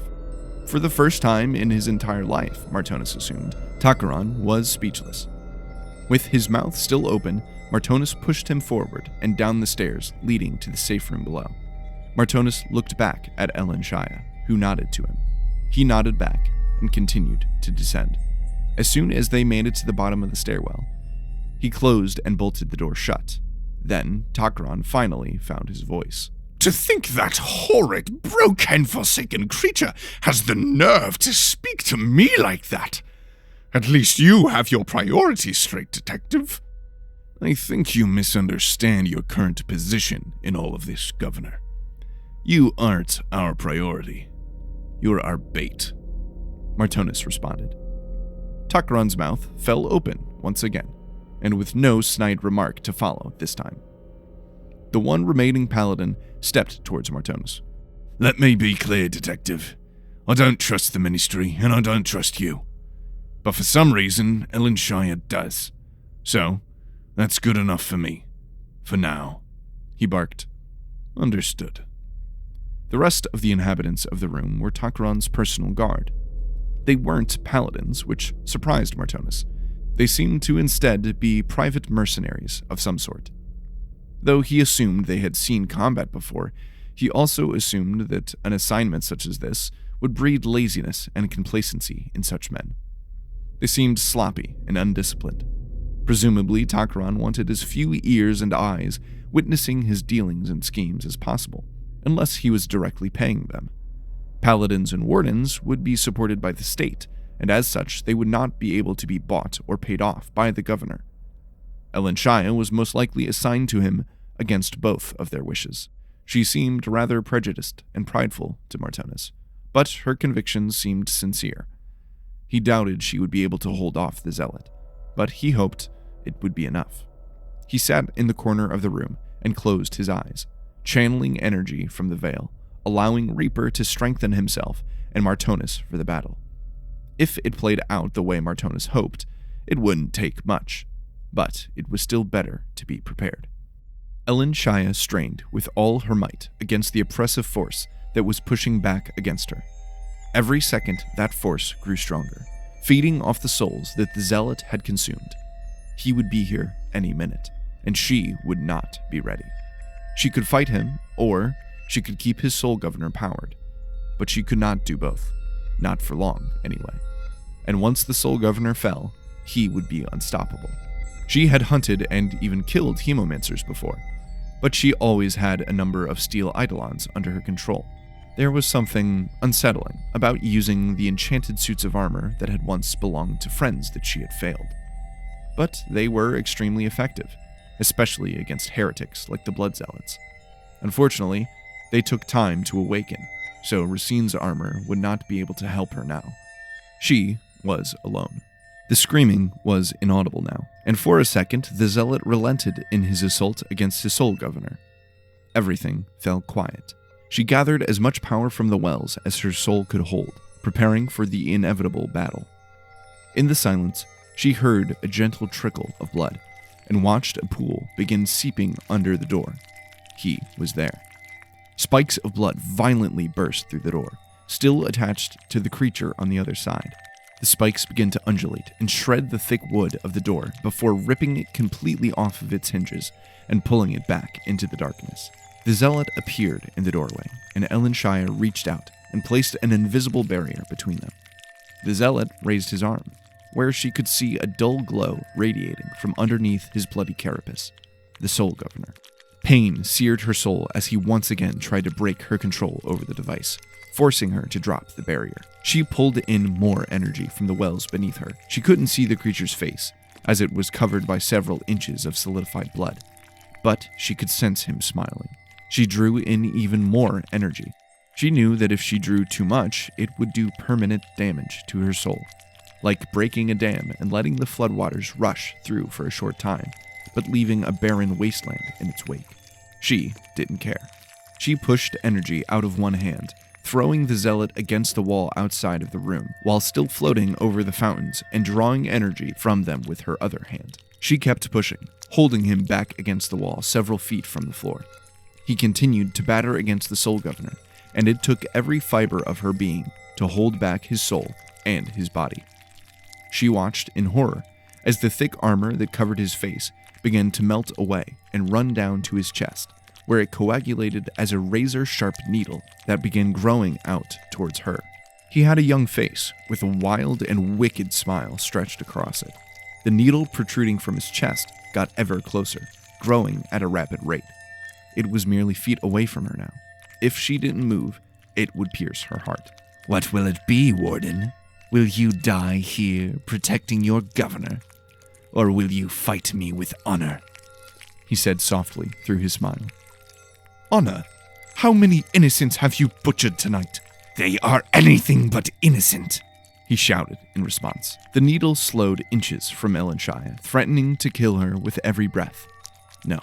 For the first time in his entire life, Martonis assumed, Takaran was speechless. With his mouth still open, Martonis pushed him forward and down the stairs leading to the safe room below. Martonis looked back at Elinshaya, who nodded to him. He nodded back and continued to descend. As soon as they made it to the bottom of the stairwell, he closed and bolted the door shut. Then Takaran finally found his voice. To think that horrid, broken, forsaken creature has the nerve to speak to me like that. At least you have your priorities straight, Detective. I think you misunderstand your current position in all of this, Governor. You aren't our priority. You're our bait, Martonis responded. Takaran's mouth fell open once again, and with no snide remark to follow this time. The one remaining paladin stepped towards Martonis. Let me be clear, Detective. I don't trust the Ministry, and I don't trust you. But for some reason, Elinshaya does. So, that's good enough for me. For now. He barked. Understood. The rest of the inhabitants of the room were Takaran's personal guard. They weren't paladins, which surprised Martonis. They seemed to instead be private mercenaries of some sort. Though he assumed they had seen combat before, he also assumed that an assignment such as this would breed laziness and complacency in such men. They seemed sloppy and undisciplined. Presumably, Takaran wanted as few ears and eyes witnessing his dealings and schemes as possible, unless he was directly paying them. Paladins and wardens would be supported by the state, and as such, they would not be able to be bought or paid off by the governor. Elinshaya was most likely assigned to him against both of their wishes. She seemed rather prejudiced and prideful to Martonis, but her convictions seemed sincere. He doubted she would be able to hold off the zealot, but he hoped it would be enough. He sat in the corner of the room and closed his eyes, channeling energy from the veil, allowing Reaper to strengthen himself and Martonis for the battle. If it played out the way Martonis hoped, it wouldn't take much, but it was still better to be prepared. Elinshaya strained with all her might against the oppressive force that was pushing back against her. Every second, that force grew stronger, feeding off the souls that the zealot had consumed. He would be here any minute, and she would not be ready. She could fight him, or she could keep his soul governor powered, but she could not do both. Not for long, anyway. And once the soul governor fell, he would be unstoppable. She had hunted and even killed hemomancers before, but she always had a number of steel eidolons under her control. There was something unsettling about using the enchanted suits of armor that had once belonged to friends that she had failed. But they were extremely effective, especially against heretics like the Blood Zealots. Unfortunately, they took time to awaken, so Racine's armor would not be able to help her now. She was alone. The screaming was inaudible now, and for a second the zealot relented in his assault against his soul governor. Everything fell quiet. She gathered as much power from the wells as her soul could hold, preparing for the inevitable battle. In the silence, she heard a gentle trickle of blood, and watched a pool begin seeping under the door. He was there. Spikes of blood violently burst through the door, still attached to the creature on the other side. The spikes began to undulate and shred the thick wood of the door before ripping it completely off of its hinges and pulling it back into the darkness. The zealot appeared in the doorway, and Elinshaya reached out and placed an invisible barrier between them. The zealot raised his arm, where she could see a dull glow radiating from underneath his bloody carapace. The soul governor. Pain seared her soul as he once again tried to break her control over the device, forcing her to drop the barrier. She pulled in more energy from the wells beneath her. She couldn't see the creature's face, as it was covered by several inches of solidified blood, but she could sense him smiling. She drew in even more energy. She knew that if she drew too much, it would do permanent damage to her soul, like breaking a dam and letting the floodwaters rush through for a short time, but leaving a barren wasteland in its wake. She didn't care. She pushed energy out of one hand, throwing the zealot against the wall outside of the room, while still floating over the fountains and drawing energy from them with her other hand. She kept pushing, holding him back against the wall several feet from the floor. He continued to batter against the Soul Governor, and it took every fiber of her being to hold back his soul and his body. She watched in horror as the thick armor that covered his face began to melt away and run down to his chest, where it coagulated as a razor-sharp needle that began growing out towards her. He had a young face with a wild and wicked smile stretched across it. The needle protruding from his chest got ever closer, growing at a rapid rate. It was merely feet away from her now. If she didn't move, it would pierce her heart. What will it be, Warden? Will you die here, protecting your governor? Or will you fight me with honor? He said softly through his smile. Honor? How many innocents have you butchered tonight? They are anything but innocent, he shouted in response. The needle slowed inches from Elenshaya, threatening to kill her with every breath. No,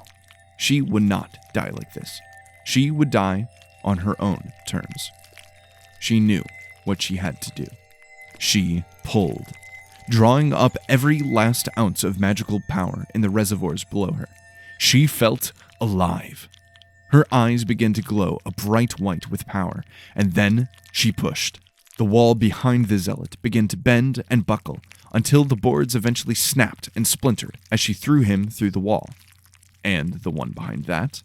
she would not die like this. She would die on her own terms. She knew what she had to do. She pulled, drawing up every last ounce of magical power in the reservoirs below her. She felt alive. Her eyes began to glow a bright white with power, and then she pushed. The wall behind the zealot began to bend and buckle until the boards eventually snapped and splintered as she threw him through the wall. And the one behind that,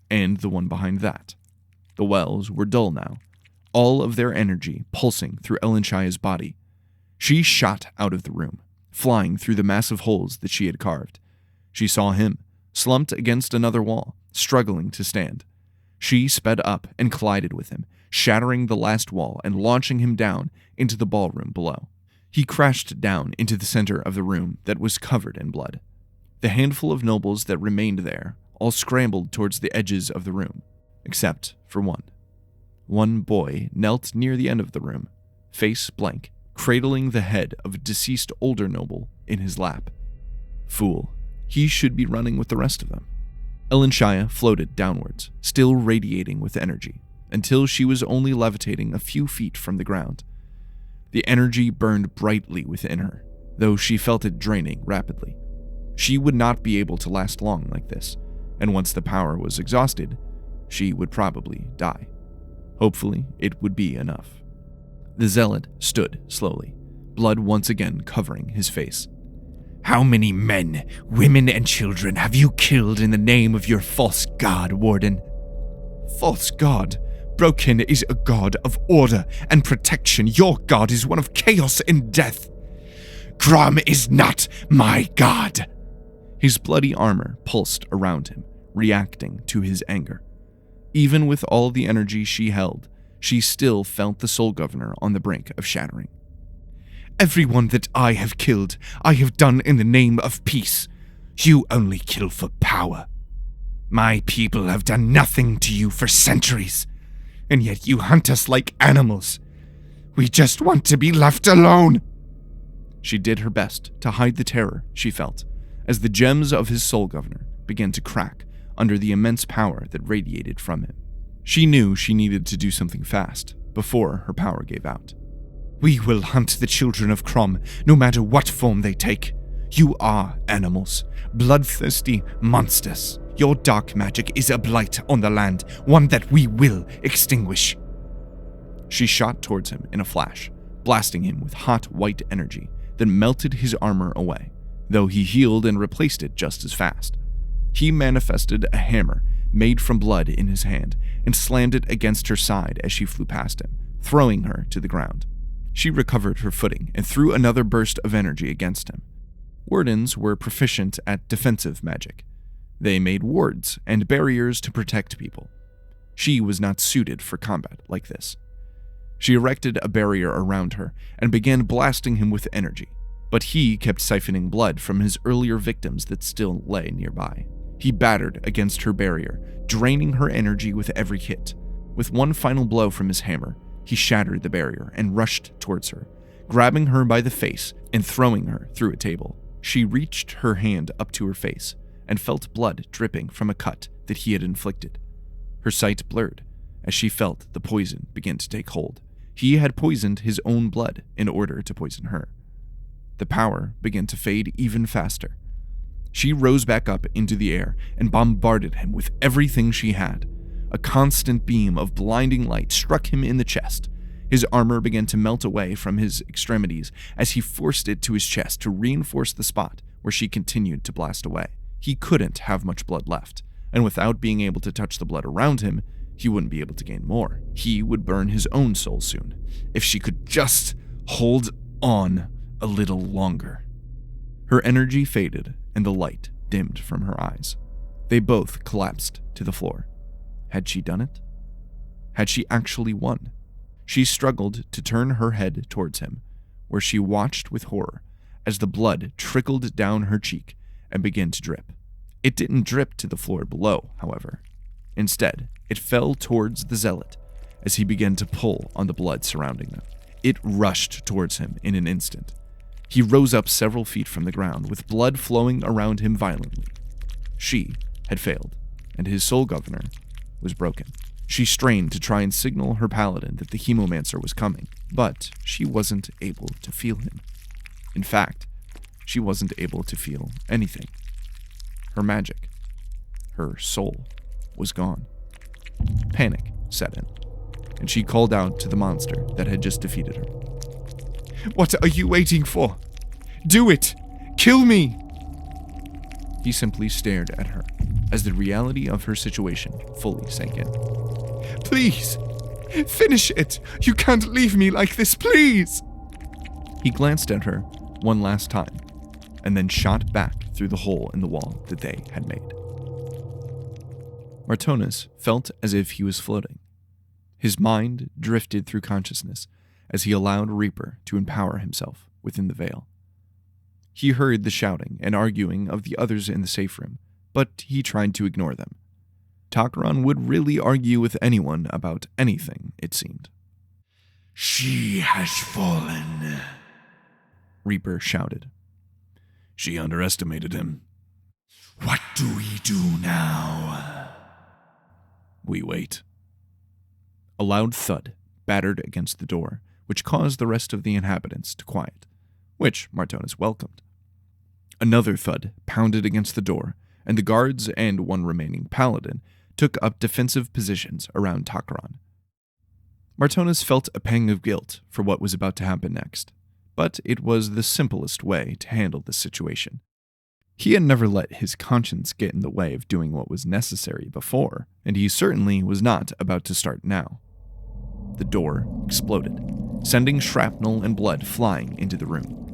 and the one behind that. The wells were dull now, all of their energy pulsing through Elenshia's body. She shot out of the room, flying through the massive holes that she had carved. She saw him, slumped against another wall, struggling to stand. She sped up and collided with him, shattering the last wall and launching him down into the ballroom below. He crashed down into the center of the room that was covered in blood. The handful of nobles that remained there all scrambled towards the edges of the room, except for one. One boy knelt near the end of the room, face blank, cradling the head of a deceased older noble in his lap. Fool, he should be running with the rest of them. Elenshia floated downwards, still radiating with energy, until she was only levitating a few feet from the ground. The energy burned brightly within her, though she felt it draining rapidly. She would not be able to last long like this, and once the power was exhausted, she would probably die. Hopefully, it would be enough. The zealot stood slowly, blood once again covering his face. How many men, women, and children have you killed in the name of your false god, Warden? False god? Broken is a god of order and protection. Your god is one of chaos and death. Grom is not my god. His bloody armor pulsed around him, reacting to his anger. Even with all the energy she held, she still felt the Soul Governor on the brink of shattering. Everyone that I have killed, I have done in the name of peace. You only kill for power. My people have done nothing to you for centuries, and yet you hunt us like animals. We just want to be left alone. She did her best to hide the terror she felt as the gems of his Soul Governor began to crack under the immense power that radiated from him. She knew she needed to do something fast before her power gave out. We will hunt the children of Crom, no matter what form they take. You are animals, bloodthirsty monsters. Your dark magic is a blight on the land, one that we will extinguish. She shot towards him in a flash, blasting him with hot white energy that melted his armor away, though he healed and replaced it just as fast. He manifested a hammer made from blood in his hand and slammed it against her side as she flew past him, throwing her to the ground. She recovered her footing and threw another burst of energy against him. Wardens were proficient at defensive magic. They made wards and barriers to protect people. She was not suited for combat like this. She erected a barrier around her and began blasting him with energy, but he kept siphoning blood from his earlier victims that still lay nearby. He battered against her barrier, draining her energy with every hit. With one final blow from his hammer, he shattered the barrier and rushed towards her, grabbing her by the face and throwing her through a table. She reached her hand up to her face and felt blood dripping from a cut that he had inflicted. Her sight blurred as she felt the poison begin to take hold. He had poisoned his own blood in order to poison her. The power began to fade even faster. She rose back up into the air and bombarded him with everything she had. A constant beam of blinding light struck him in the chest. His armor began to melt away from his extremities as he forced it to his chest to reinforce the spot where she continued to blast away. He couldn't have much blood left, and without being able to touch the blood around him, he wouldn't be able to gain more. He would burn his own soul soon, if she could just hold on a little longer. Her energy faded and the light dimmed from her eyes. They both collapsed to the floor. Had she done it? Had she actually won? She struggled to turn her head towards him, where she watched with horror as the blood trickled down her cheek and began to drip. It didn't drip to the floor below, however. Instead, it fell towards the zealot as he began to pull on the blood surrounding them. It rushed towards him in an instant. He rose up several feet from the ground with blood flowing around him violently. She had failed, and his soul governor was broken. She strained to try and signal her paladin that the hemomancer was coming, but she wasn't able to feel him. In fact, she wasn't able to feel anything. Her magic, her soul, was gone. Panic set in, and she called out to the monster that had just defeated her. What are you waiting for? Do it! Kill me! He simply stared at her as the reality of her situation fully sank in. Please! Finish it! You can't leave me like this, please! He glanced at her one last time, and then shot back through the hole in the wall that they had made. Martonis felt as if he was floating. His mind drifted through consciousness as he allowed Reaper to empower himself within the veil. He heard the shouting and arguing of the others in the safe room, but he tried to ignore them. Takran would really argue with anyone about anything, it seemed. She has fallen, Reaper shouted. She underestimated him. What do we do now? We wait. A loud thud battered against the door, which caused the rest of the inhabitants to quiet, which Martonis welcomed. Another thud pounded against the door, and the guards and one remaining paladin took up defensive positions around Takran. Martonis felt a pang of guilt for what was about to happen next, but it was the simplest way to handle this situation. He had never let his conscience get in the way of doing what was necessary before, and he certainly was not about to start now. The door exploded, sending shrapnel and blood flying into the room.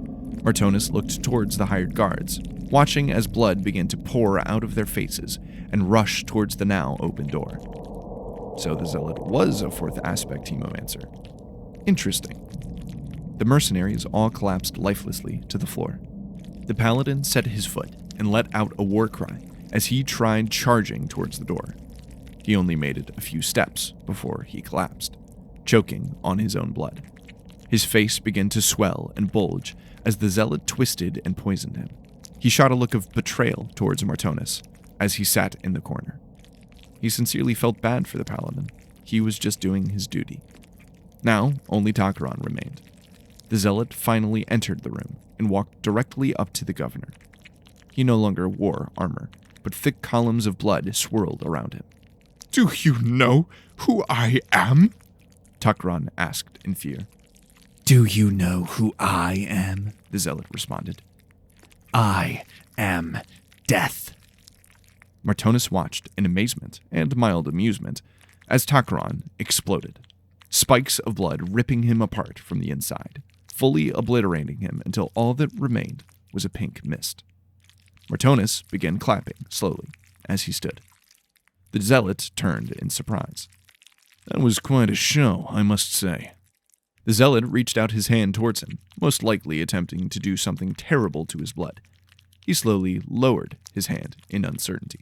Martonis looked towards the hired guards, watching as blood began to pour out of their faces and rush towards the now open door. So the zealot was a fourth aspect hemomancer. Interesting. The mercenaries all collapsed lifelessly to the floor. The paladin set his foot and let out a war cry as he tried charging towards the door. He only made it a few steps before he collapsed, choking on his own blood. His face began to swell and bulge as the zealot twisted and poisoned him. He shot a look of betrayal towards Martonis as he sat in the corner. He sincerely felt bad for the paladin. He was just doing his duty. Now, only Takran remained. The zealot finally entered the room and walked directly up to the governor. He no longer wore armor, but thick columns of blood swirled around him. Do you know who I am? Takran asked in fear. Do you know who I am? The zealot responded. I am death. Martonis watched in amazement and mild amusement as Takran exploded, spikes of blood ripping him apart from the inside, fully obliterating him until all that remained was a pink mist. Martonis began clapping slowly as he stood. The zealot turned in surprise. That was quite a show, I must say. The zealot reached out his hand towards him, most likely attempting to do something terrible to his blood. He slowly lowered his hand in uncertainty.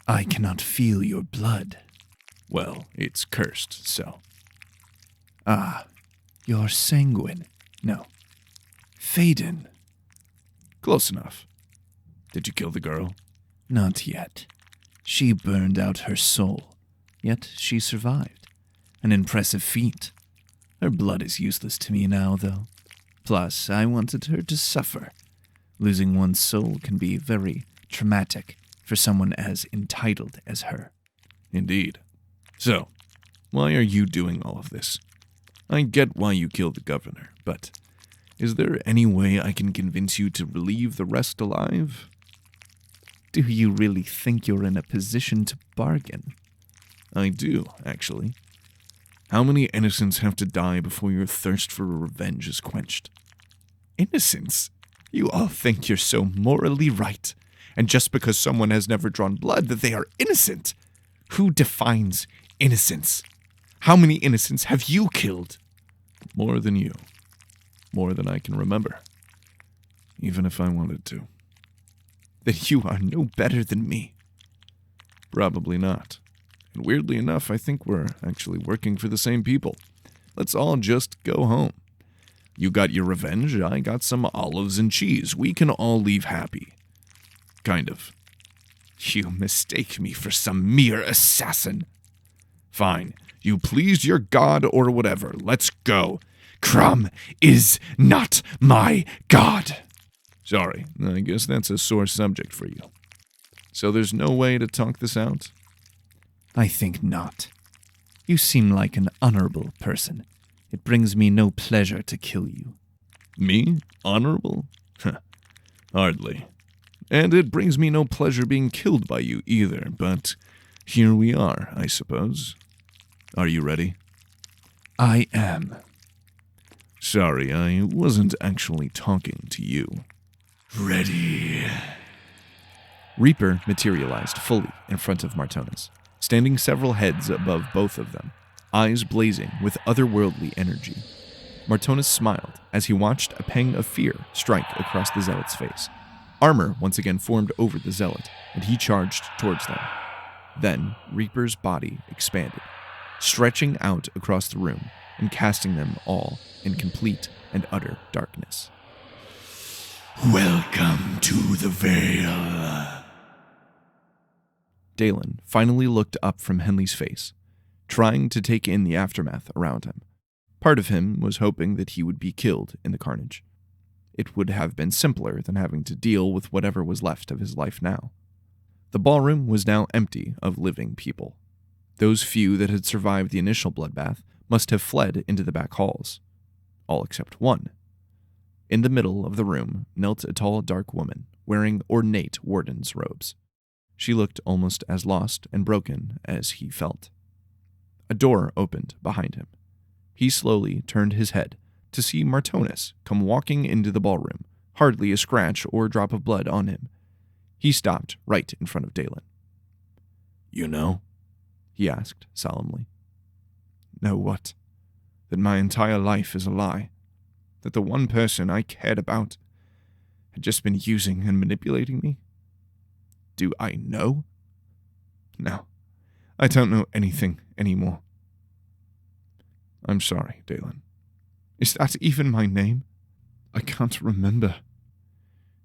I cannot feel your blood. Well, it's cursed, so. Ah, you're sanguine. No. Phaedon. Close enough. Did you kill the girl? Not yet. She burned out her soul, yet she survived. An impressive feat. Her blood is useless to me now, though. Plus, I wanted her to suffer. Losing one's soul can be very traumatic for someone as entitled as her. Indeed. So, why are you doing all of this? I get why you killed the governor, but is there any way I can convince you to leave the rest alive? Do you really think you're in a position to bargain? I do, actually. How many innocents have to die before your thirst for revenge is quenched? Innocence? You all think you're so morally right, and just because someone has never drawn blood that they are innocent. Who defines innocence? How many innocents have you killed? More than you. More than I can remember. Even if I wanted to. Then you are no better than me. Probably not. And weirdly enough, I think we're actually working for the same people. Let's all just go home. You got your revenge, I got some olives and cheese. We can all leave happy. Kind of. You mistake me for some mere assassin. Fine. You pleased your god or whatever. Let's go. Crumb is not my god. Sorry, I guess that's a sore subject for you. So there's no way to talk this out? I think not. You seem like an honorable person. It brings me no pleasure to kill you. Me? Honorable? Hardly. And it brings me no pleasure being killed by you either, but here we are, I suppose. Are you ready? I am. Sorry, I wasn't actually talking to you. Ready. Reaper materialized fully in front of Martonis, standing several heads above both of them, eyes blazing with otherworldly energy. Martonis smiled as he watched a pang of fear strike across the zealot's face. Armor once again formed over the zealot, and he charged towards them. Then Reaper's body expanded, stretching out across the room and casting them all in complete and utter darkness. Welcome to the Vale. Dalen finally looked up from Henley's face, trying to take in the aftermath around him. Part of him was hoping that he would be killed in the carnage. It would have been simpler than having to deal with whatever was left of his life now. The ballroom was now empty of living people. Those few that had survived the initial bloodbath must have fled into the back halls. All except one. In the middle of the room knelt a tall, dark woman, wearing ornate warden's robes. She looked almost as lost and broken as he felt. A door opened behind him. He slowly turned his head to see Martonis come walking into the ballroom, hardly a scratch or drop of blood on him. He stopped right in front of Dalen. You know? He asked solemnly. Know what? That my entire life is a lie. That the one person I cared about had just been using and manipulating me? Do I know? No, I don't know anything anymore. I'm sorry, Dalen. Is that even my name? I can't remember.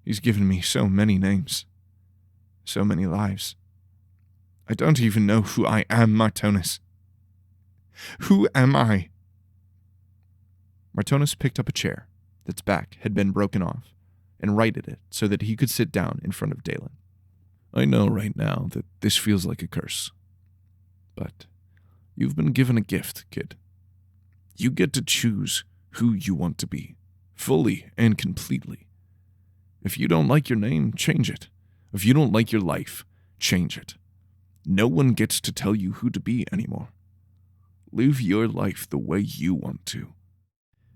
He's given me so many names. So many lives. I don't even know who I am, Martonis. Who am I? Martonis picked up a chair. Its back had been broken off and righted it so that he could sit down in front of Dalen. I know right now that this feels like a curse. But you've been given a gift, kid. You get to choose who you want to be, fully and completely. If you don't like your name, change it. If you don't like your life, change it. No one gets to tell you who to be anymore. Live your life the way you want to.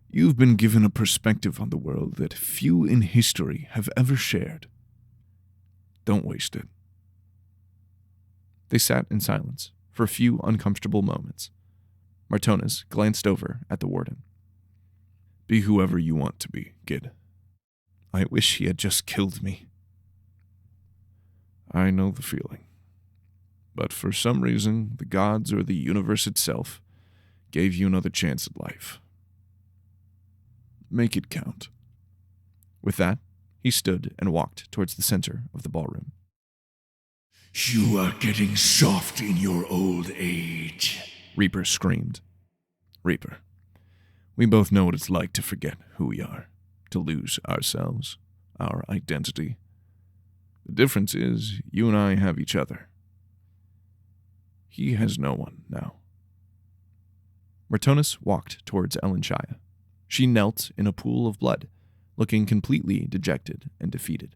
You've been given a perspective on the world that few in history have ever shared. Don't waste it. They sat in silence for a few uncomfortable moments. Martonis glanced over at the warden. Be whoever you want to be, kid. I wish he had just killed me. I know the feeling. But for some reason, the gods or the universe itself gave you another chance at life. make it count. With that, he stood and walked towards the center of the ballroom. You are getting soft in your old age, Reaper screamed. Reaper, we both know what it's like to forget who we are, to lose ourselves, our identity. The difference is, you and I have each other. He has no one now. Martonus walked towards Elenshia. She knelt in a pool of blood, looking completely dejected and defeated.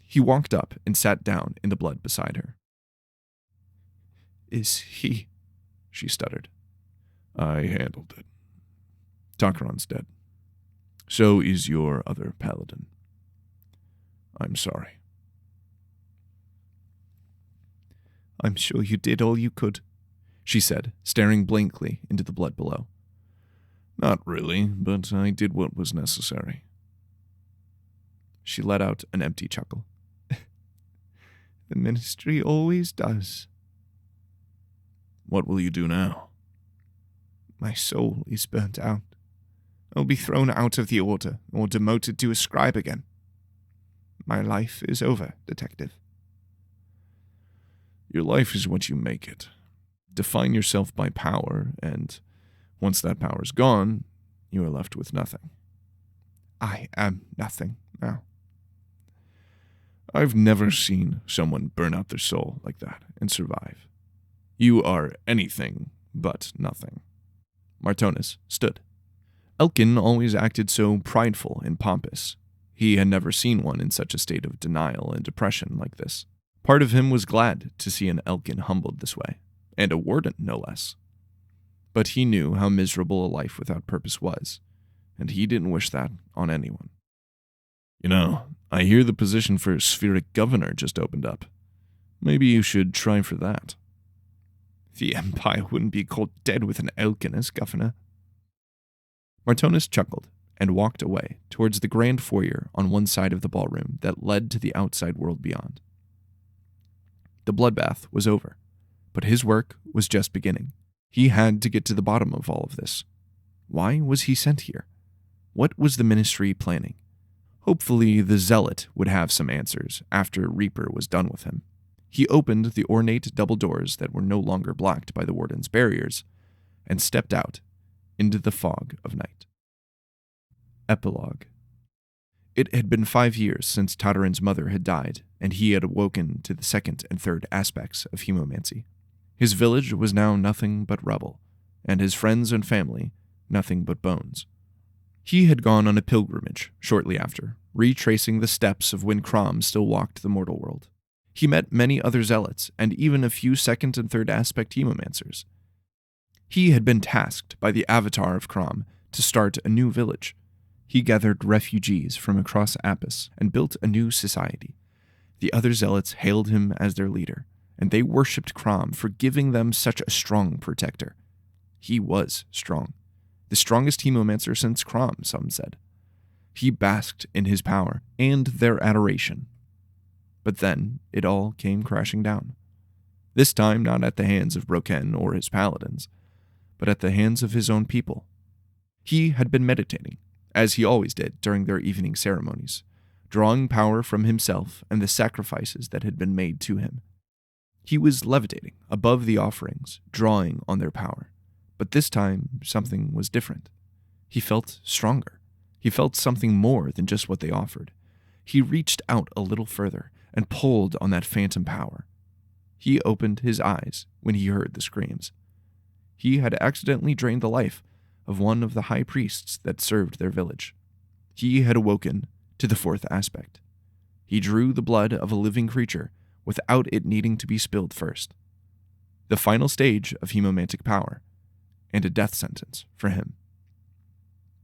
He walked up and sat down in the blood beside her. Is he? She stuttered. I handled it. Takron's dead. So is your other paladin. I'm sorry. I'm sure you did all you could, she said, staring blankly into the blood below. Not really, but I did what was necessary. She let out an empty chuckle. The ministry always does. What will you do now? My soul is burnt out. I'll be thrown out of the order or demoted to a scribe again. My life is over, detective. Your life is what you make it. Define yourself by power, and once that power is gone, you are left with nothing. I am nothing now. I've never seen someone burn out their soul like that and survive. You are anything but nothing. Martonus stood. Elkin always acted so prideful and pompous. He had never seen one in such a state of denial and depression like this. Part of him was glad to see an Elkin humbled this way, and a warden no less. But he knew how miserable a life without purpose was, and he didn't wish that on anyone. You know, I hear the position for Spheric Governor just opened up. Maybe you should try for that. The Empire wouldn't be caught dead with an Elkin as governor. Martonus chuckled and walked away towards the grand foyer on one side of the ballroom that led to the outside world beyond. The bloodbath was over, but his work was just beginning. He had to get to the bottom of all of this. Why was he sent here? What was the ministry planning? Hopefully, the zealot would have some answers after Reaper was done with him. He opened the ornate double doors that were no longer blocked by the warden's barriers and stepped out into the fog of night. Epilogue. It had been 5 years since Tatarin's mother had died, and he had awoken to the second and third aspects of hemomancy. His village was now nothing but rubble, and his friends and family nothing but bones. He had gone on a pilgrimage shortly after, retracing the steps of when Crom still walked the mortal world. He met many other zealots, and even a few second and third aspect hemomancers. He had been tasked by the avatar of Crom to start a new village. He gathered refugees from across Apis and built a new society. The other zealots hailed him as their leader, and they worshipped Crom for giving them such a strong protector. He was strong. The strongest hemomancer since Crom, some said. He basked in his power and their adoration. But then it all came crashing down. This time not at the hands of Broken or his paladins, but at the hands of his own people. He had been meditating, as he always did during their evening ceremonies, drawing power from himself and the sacrifices that had been made to him. He was levitating above the offerings, drawing on their power. But this time, something was different. He felt stronger. He felt something more than just what they offered. He reached out a little further and pulled on that phantom power. He opened his eyes when he heard the screams. He had accidentally drained the life of one of the high priests that served their village. He had awoken to the fourth aspect. He drew the blood of a living creature without it needing to be spilled first. The final stage of hemomantic power, and a death sentence for him.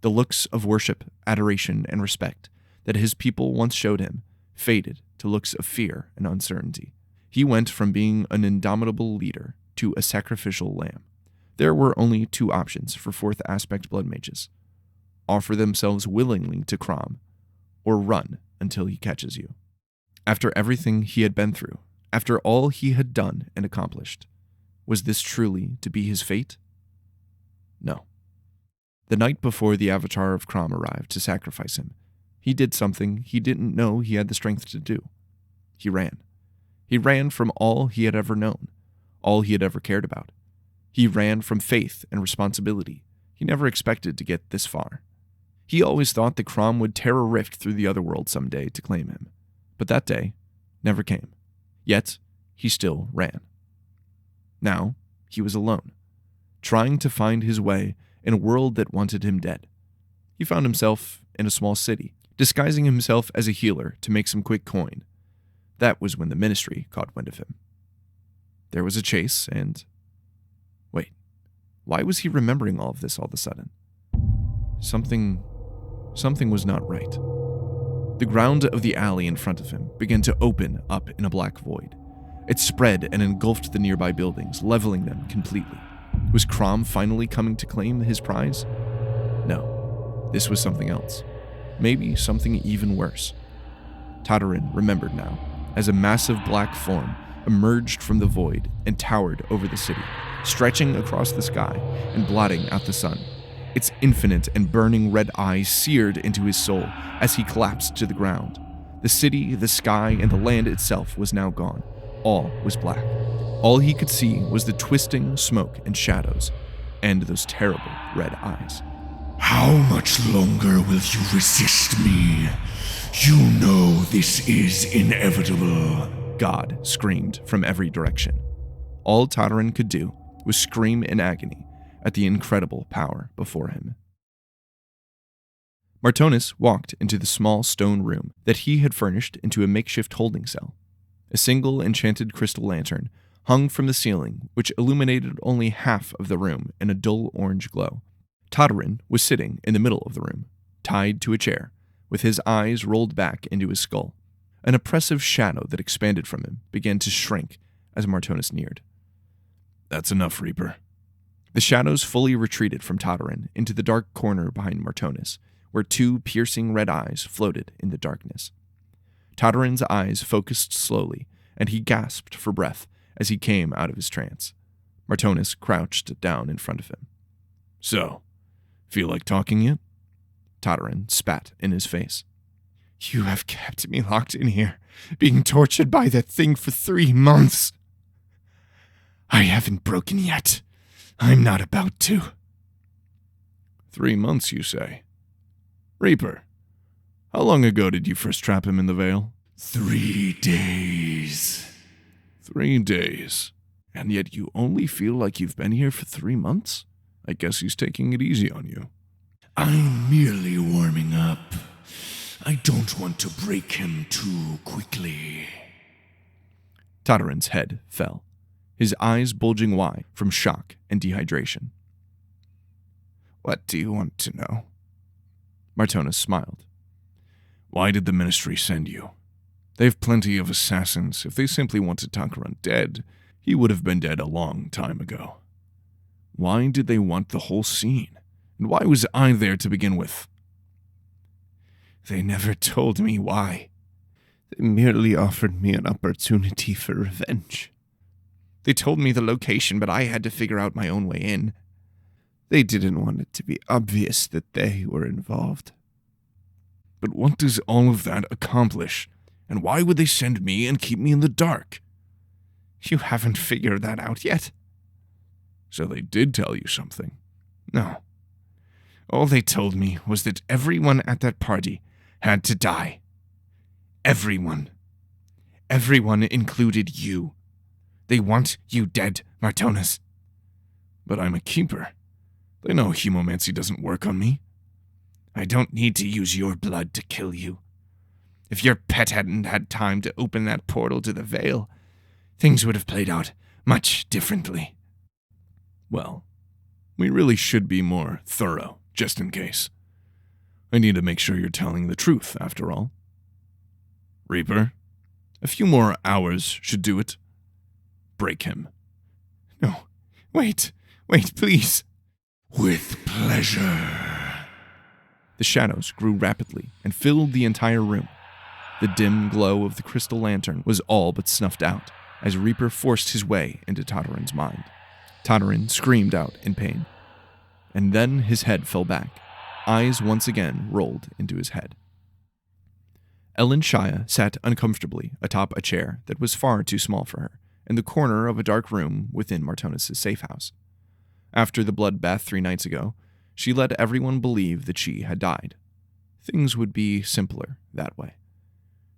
The looks of worship, adoration, and respect that his people once showed him faded to looks of fear and uncertainty. He went from being an indomitable leader to a sacrificial lamb. There were only two options for fourth aspect blood mages: offer themselves willingly to Crom, or run until he catches you. After everything he had been through, after all he had done and accomplished, was this truly to be his fate? No. The night before the Avatar of Crom arrived to sacrifice him, he did something he didn't know he had the strength to do. He ran. He ran from all he had ever known, all he had ever cared about. He ran from faith and responsibility. He never expected to get this far. He always thought that Crom would tear a rift through the otherworld someday to claim him, but that day never came. Yet, he still ran. Now, he was alone, trying to find his way in a world that wanted him dead. He found himself in a small city, disguising himself as a healer to make some quick coin. That was when the Ministry caught wind of him. There was a chase, and... Wait, why was he remembering all of this all of a sudden? Something was not right. The ground of the alley in front of him began to open up in a black void. It spread and engulfed the nearby buildings, leveling them completely. Was Crom finally coming to claim his prize? No, this was something else. Maybe something even worse. Tatarin remembered now, as a massive black form emerged from the void and towered over the city, stretching across the sky and blotting out the sun. Its infinite and burning red eyes seared into his soul as he collapsed to the ground. The city, the sky, and the land itself was now gone. All was black. All he could see was the twisting smoke and shadows, and those terrible red eyes. How much longer will you resist me? You know this is inevitable. God screamed from every direction. All Tatarin could do was scream in agony at the incredible power before him. Martonis walked into the small stone room that he had furnished into a makeshift holding cell. A single enchanted crystal lantern hung from the ceiling, which illuminated only half of the room in a dull orange glow. Tatarin was sitting in the middle of the room, tied to a chair, with his eyes rolled back into his skull. An oppressive shadow that expanded from him began to shrink as Martonis neared. That's enough, Reaper. The shadows fully retreated from Tatarin into the dark corner behind Martonis, where two piercing red eyes floated in the darkness. Tatarin's eyes focused slowly, and he gasped for breath as he came out of his trance. Martonis crouched down in front of him. So, feel like talking yet? Tatarin spat in his face. You have kept me locked in here, being tortured by that thing for 3 months. I haven't broken yet. I'm not about to. 3 months, you say? Reaper, how long ago did you first trap him in the Vale? 3 days. 3 days. And yet you only feel like you've been here for 3 months? I guess he's taking it easy on you. I'm merely warming up. I don't want to break him too quickly. Tatarin's head fell, his eyes bulging wide from shock and dehydration. What do you want to know? Martonis smiled. Why did the Ministry send you? They've plenty of assassins. If they simply wanted Tatarin dead, he would have been dead a long time ago. Why did they want the whole scene? And why was I there to begin with? They never told me why. They merely offered me an opportunity for revenge. They told me the location, but I had to figure out my own way in. They didn't want it to be obvious that they were involved. But what does all of that accomplish? And why would they send me and keep me in the dark? You haven't figured that out yet. So they did tell you something? No. All they told me was that everyone at that party had to die. Everyone. Everyone included you. They want you dead, Martonis. But I'm a keeper. They know hemomancy doesn't work on me. I don't need to use your blood to kill you. If your pet hadn't had time to open that portal to the Vale, things would have played out much differently. Well, we really should be more thorough, just in case. I need to make sure you're telling the truth, after all. Reaper, a few more hours should do it. Break him. No, wait, please. With pleasure. The shadows grew rapidly and filled the entire room. The dim glow of the crystal lantern was all but snuffed out as Reaper forced his way into Tatarin's mind. Tatarin screamed out in pain. and then his head fell back. Eyes once again rolled into his head. Ellen Shia sat uncomfortably atop a chair that was far too small for her, in the corner of a dark room within Martonis' safe house. After the bloodbath 3 nights ago, she let everyone believe that she had died. Things would be simpler that way.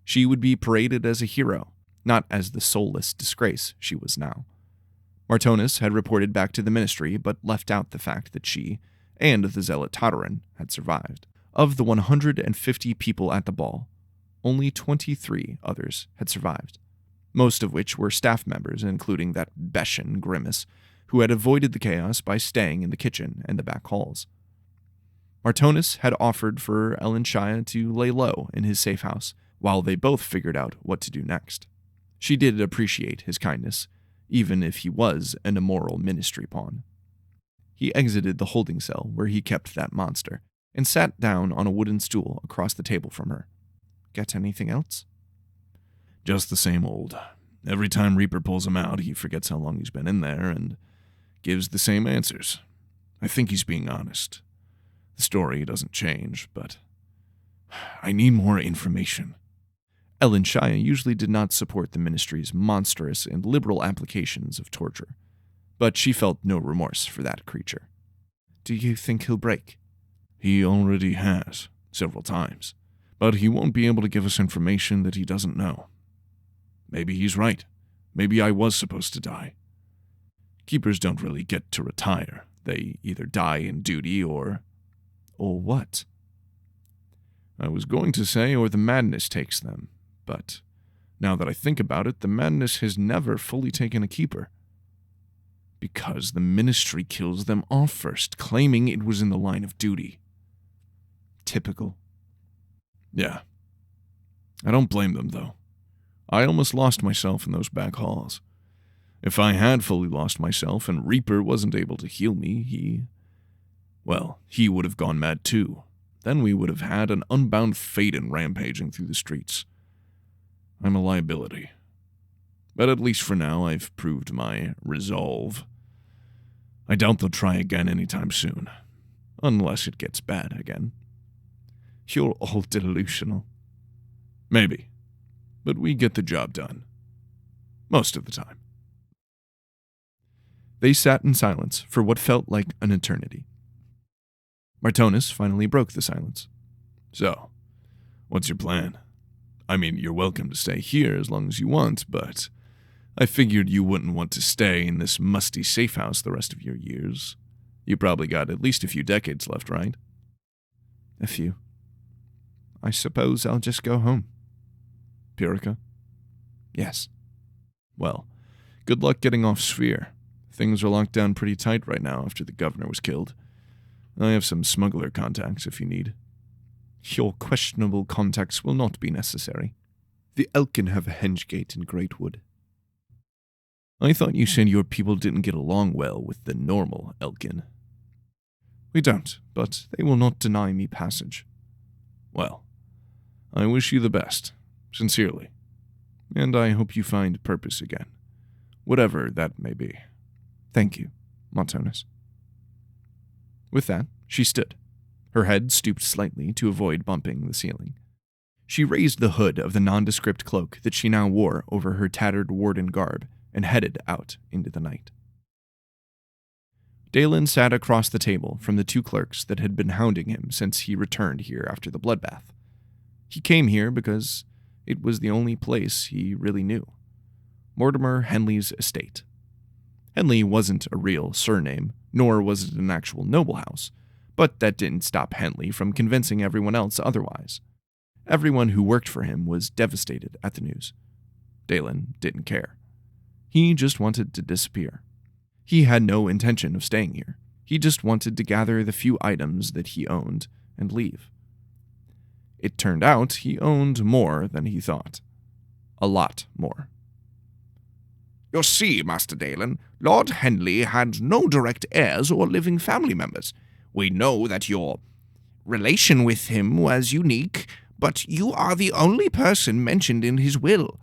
She would be paraded as a hero, not as the soulless disgrace she was now. Martonis had reported back to the ministry, but left out the fact that she and the zealot Tatarin had survived. Of the 150 people at the ball, only 23 others had survived, most of which were staff members, including that Beshan Grimace, who had avoided the chaos by staying in the kitchen and the back halls. Martonis had offered for Ellen Shia to lay low in his safe house while they both figured out what to do next. She did appreciate his kindness, even if he was an immoral ministry pawn. He exited the holding cell where he kept that monster and sat down on a wooden stool across the table from her. Get anything else? Just the same old. Every time Reaper pulls him out, he forgets how long he's been in there and gives the same answers. I think he's being honest. The story doesn't change, but I need more information. Ellen Shia usually did not support the ministry's monstrous and liberal applications of torture, but she felt no remorse for that creature. Do you think he'll break? He already has, several times, but he won't be able to give us information that he doesn't know. Maybe he's right. Maybe I was supposed to die. Keepers don't really get to retire. They either die in duty or what? I was going to say, or the madness takes them, but now that I think about it, the madness has never fully taken a keeper. Because the ministry kills them off first, claiming it was in the line of duty. Typical. Yeah. I don't blame them, though. I almost lost myself in those back halls. If I had fully lost myself and Reaper wasn't able to heal me, he would have gone mad too. Then we would have had an unbound Phaeton rampaging through the streets. I'm a liability. But at least for now, I've proved my resolve. I doubt they'll try again anytime soon. Unless it gets bad again. You're all delusional. Maybe. But we get the job done. Most of the time. They sat in silence for what felt like an eternity. Martonis finally broke the silence. So, what's your plan? I mean, you're welcome to stay here as long as you want, but I figured you wouldn't want to stay in this musty safe house the rest of your years. You probably got at least a few decades left, right? A few. I suppose I'll just go home. Pyrrhica? Yes. Well, good luck getting off Sphere. Things are locked down pretty tight right now after the governor was killed. I have some smuggler contacts if you need. Your questionable contacts will not be necessary. The Elkin have a henge gate in Greatwood. I thought you said your people didn't get along well with the normal Elkin. We don't, but they will not deny me passage. Well, I wish you the best, sincerely, and I hope you find purpose again, whatever that may be. Thank you, Martonis. With that, she stood, her head stooped slightly to avoid bumping the ceiling. She raised the hood of the nondescript cloak that she now wore over her tattered warden garb and headed out into the night. Dalen sat across the table from the 2 clerks that had been hounding him since he returned here after the bloodbath. He came here because it was the only place he really knew. Mortimer Henley's estate. Henley wasn't a real surname, nor was it an actual noble house, but that didn't stop Henley from convincing everyone else otherwise. Everyone who worked for him was devastated at the news. Dalen didn't care. He just wanted to disappear. He had no intention of staying here. He just wanted to gather the few items that he owned and leave. It turned out he owned more than he thought. A lot more. You see, Master Dalen, Lord Henley had no direct heirs or living family members. We know that your relation with him was unique, but you are the only person mentioned in his will.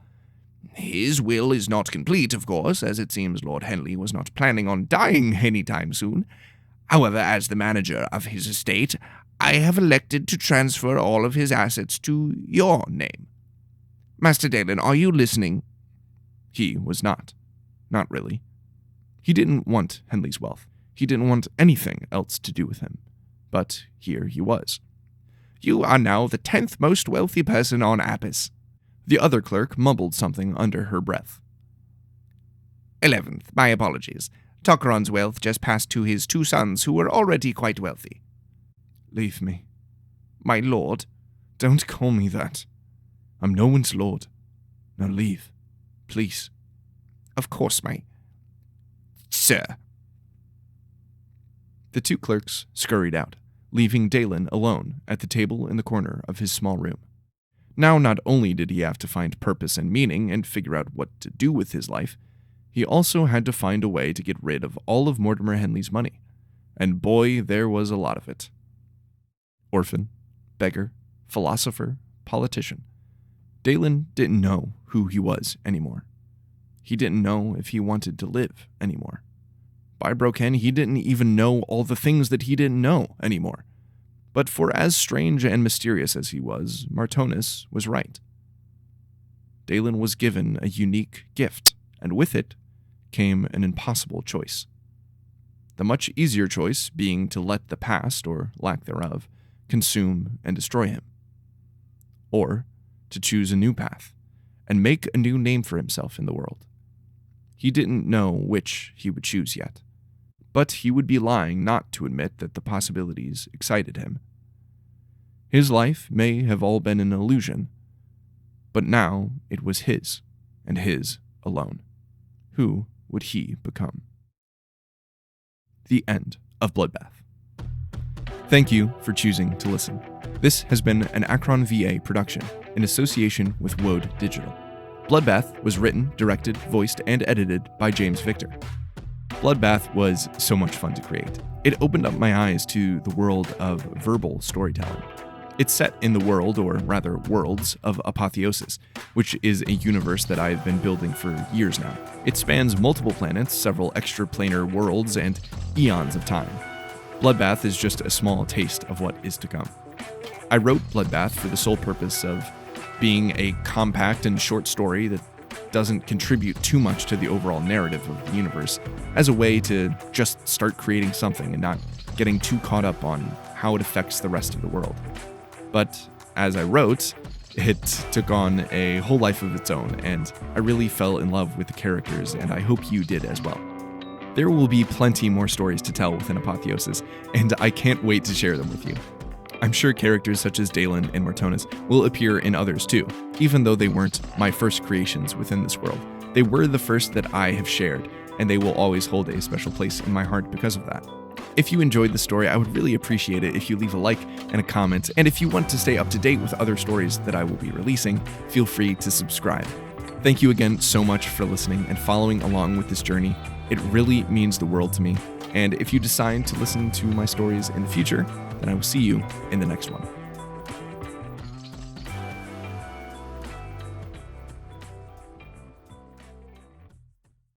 His will is not complete, of course, as it seems Lord Henley was not planning on dying anytime soon. However, as the manager of his estate, I have elected to transfer all of his assets to your name. Master Dalen, are you listening?" He was not. Not really. He didn't want Henley's wealth. He didn't want anything else to do with him. But here he was. "You are now the 10th most wealthy person on Apis." The other clerk mumbled something under her breath. 11th, my apologies. Tokron's wealth just passed to his 2 sons, who were already quite wealthy. Leave me. My lord. Don't call me that. I'm no one's lord. Now leave. Please. Of course, my... Sir. The 2 clerks scurried out, leaving Dalen alone at the table in the corner of his small room. Now not only did he have to find purpose and meaning and figure out what to do with his life, he also had to find a way to get rid of all of Mortimer Henley's money. And boy, there was a lot of it. Orphan, beggar, philosopher, politician. Dalen didn't know who he was anymore. He didn't know if he wanted to live anymore. By Broken, he didn't even know all the things that he didn't know anymore. But for as strange and mysterious as he was, Martonis was right. Dalen was given a unique gift, and with it came an impossible choice. The much easier choice being to let the past, or lack thereof, consume and destroy him. Or to choose a new path, and make a new name for himself in the world. He didn't know which he would choose yet, but he would be lying not to admit that the possibilities excited him. His life may have all been an illusion, but now it was his, and his alone. Who would he become? The end of Bloodbath. Thank you for choosing to listen. This has been an Akron VA production in association with Woad Digital. Bloodbath was written, directed, voiced, and edited by James Victor. Bloodbath was so much fun to create. It opened up my eyes to the world of verbal storytelling. It's set in the world, or rather worlds, of Apotheosis, which is a universe that I've been building for years now. It spans multiple planets, several extraplanar worlds, and eons of time. Bloodbath is just a small taste of what is to come. I wrote Bloodbath for the sole purpose of being a compact and short story that doesn't contribute too much to the overall narrative of the universe, as a way to just start creating something and not getting too caught up on how it affects the rest of the world. But as I wrote, it took on a whole life of its own, and I really fell in love with the characters, and I hope you did as well. There will be plenty more stories to tell within Apotheosis, and I can't wait to share them with you. I'm sure characters such as Dalen and Martonis will appear in others too, even though they weren't my first creations within this world. They were the first that I have shared, and they will always hold a special place in my heart because of that. If you enjoyed the story, I would really appreciate it if you leave a like and a comment, and if you want to stay up to date with other stories that I will be releasing, feel free to subscribe. Thank you again so much for listening and following along with this journey. It really means the world to me, and if you decide to listen to my stories in the future, then I will see you in the next one.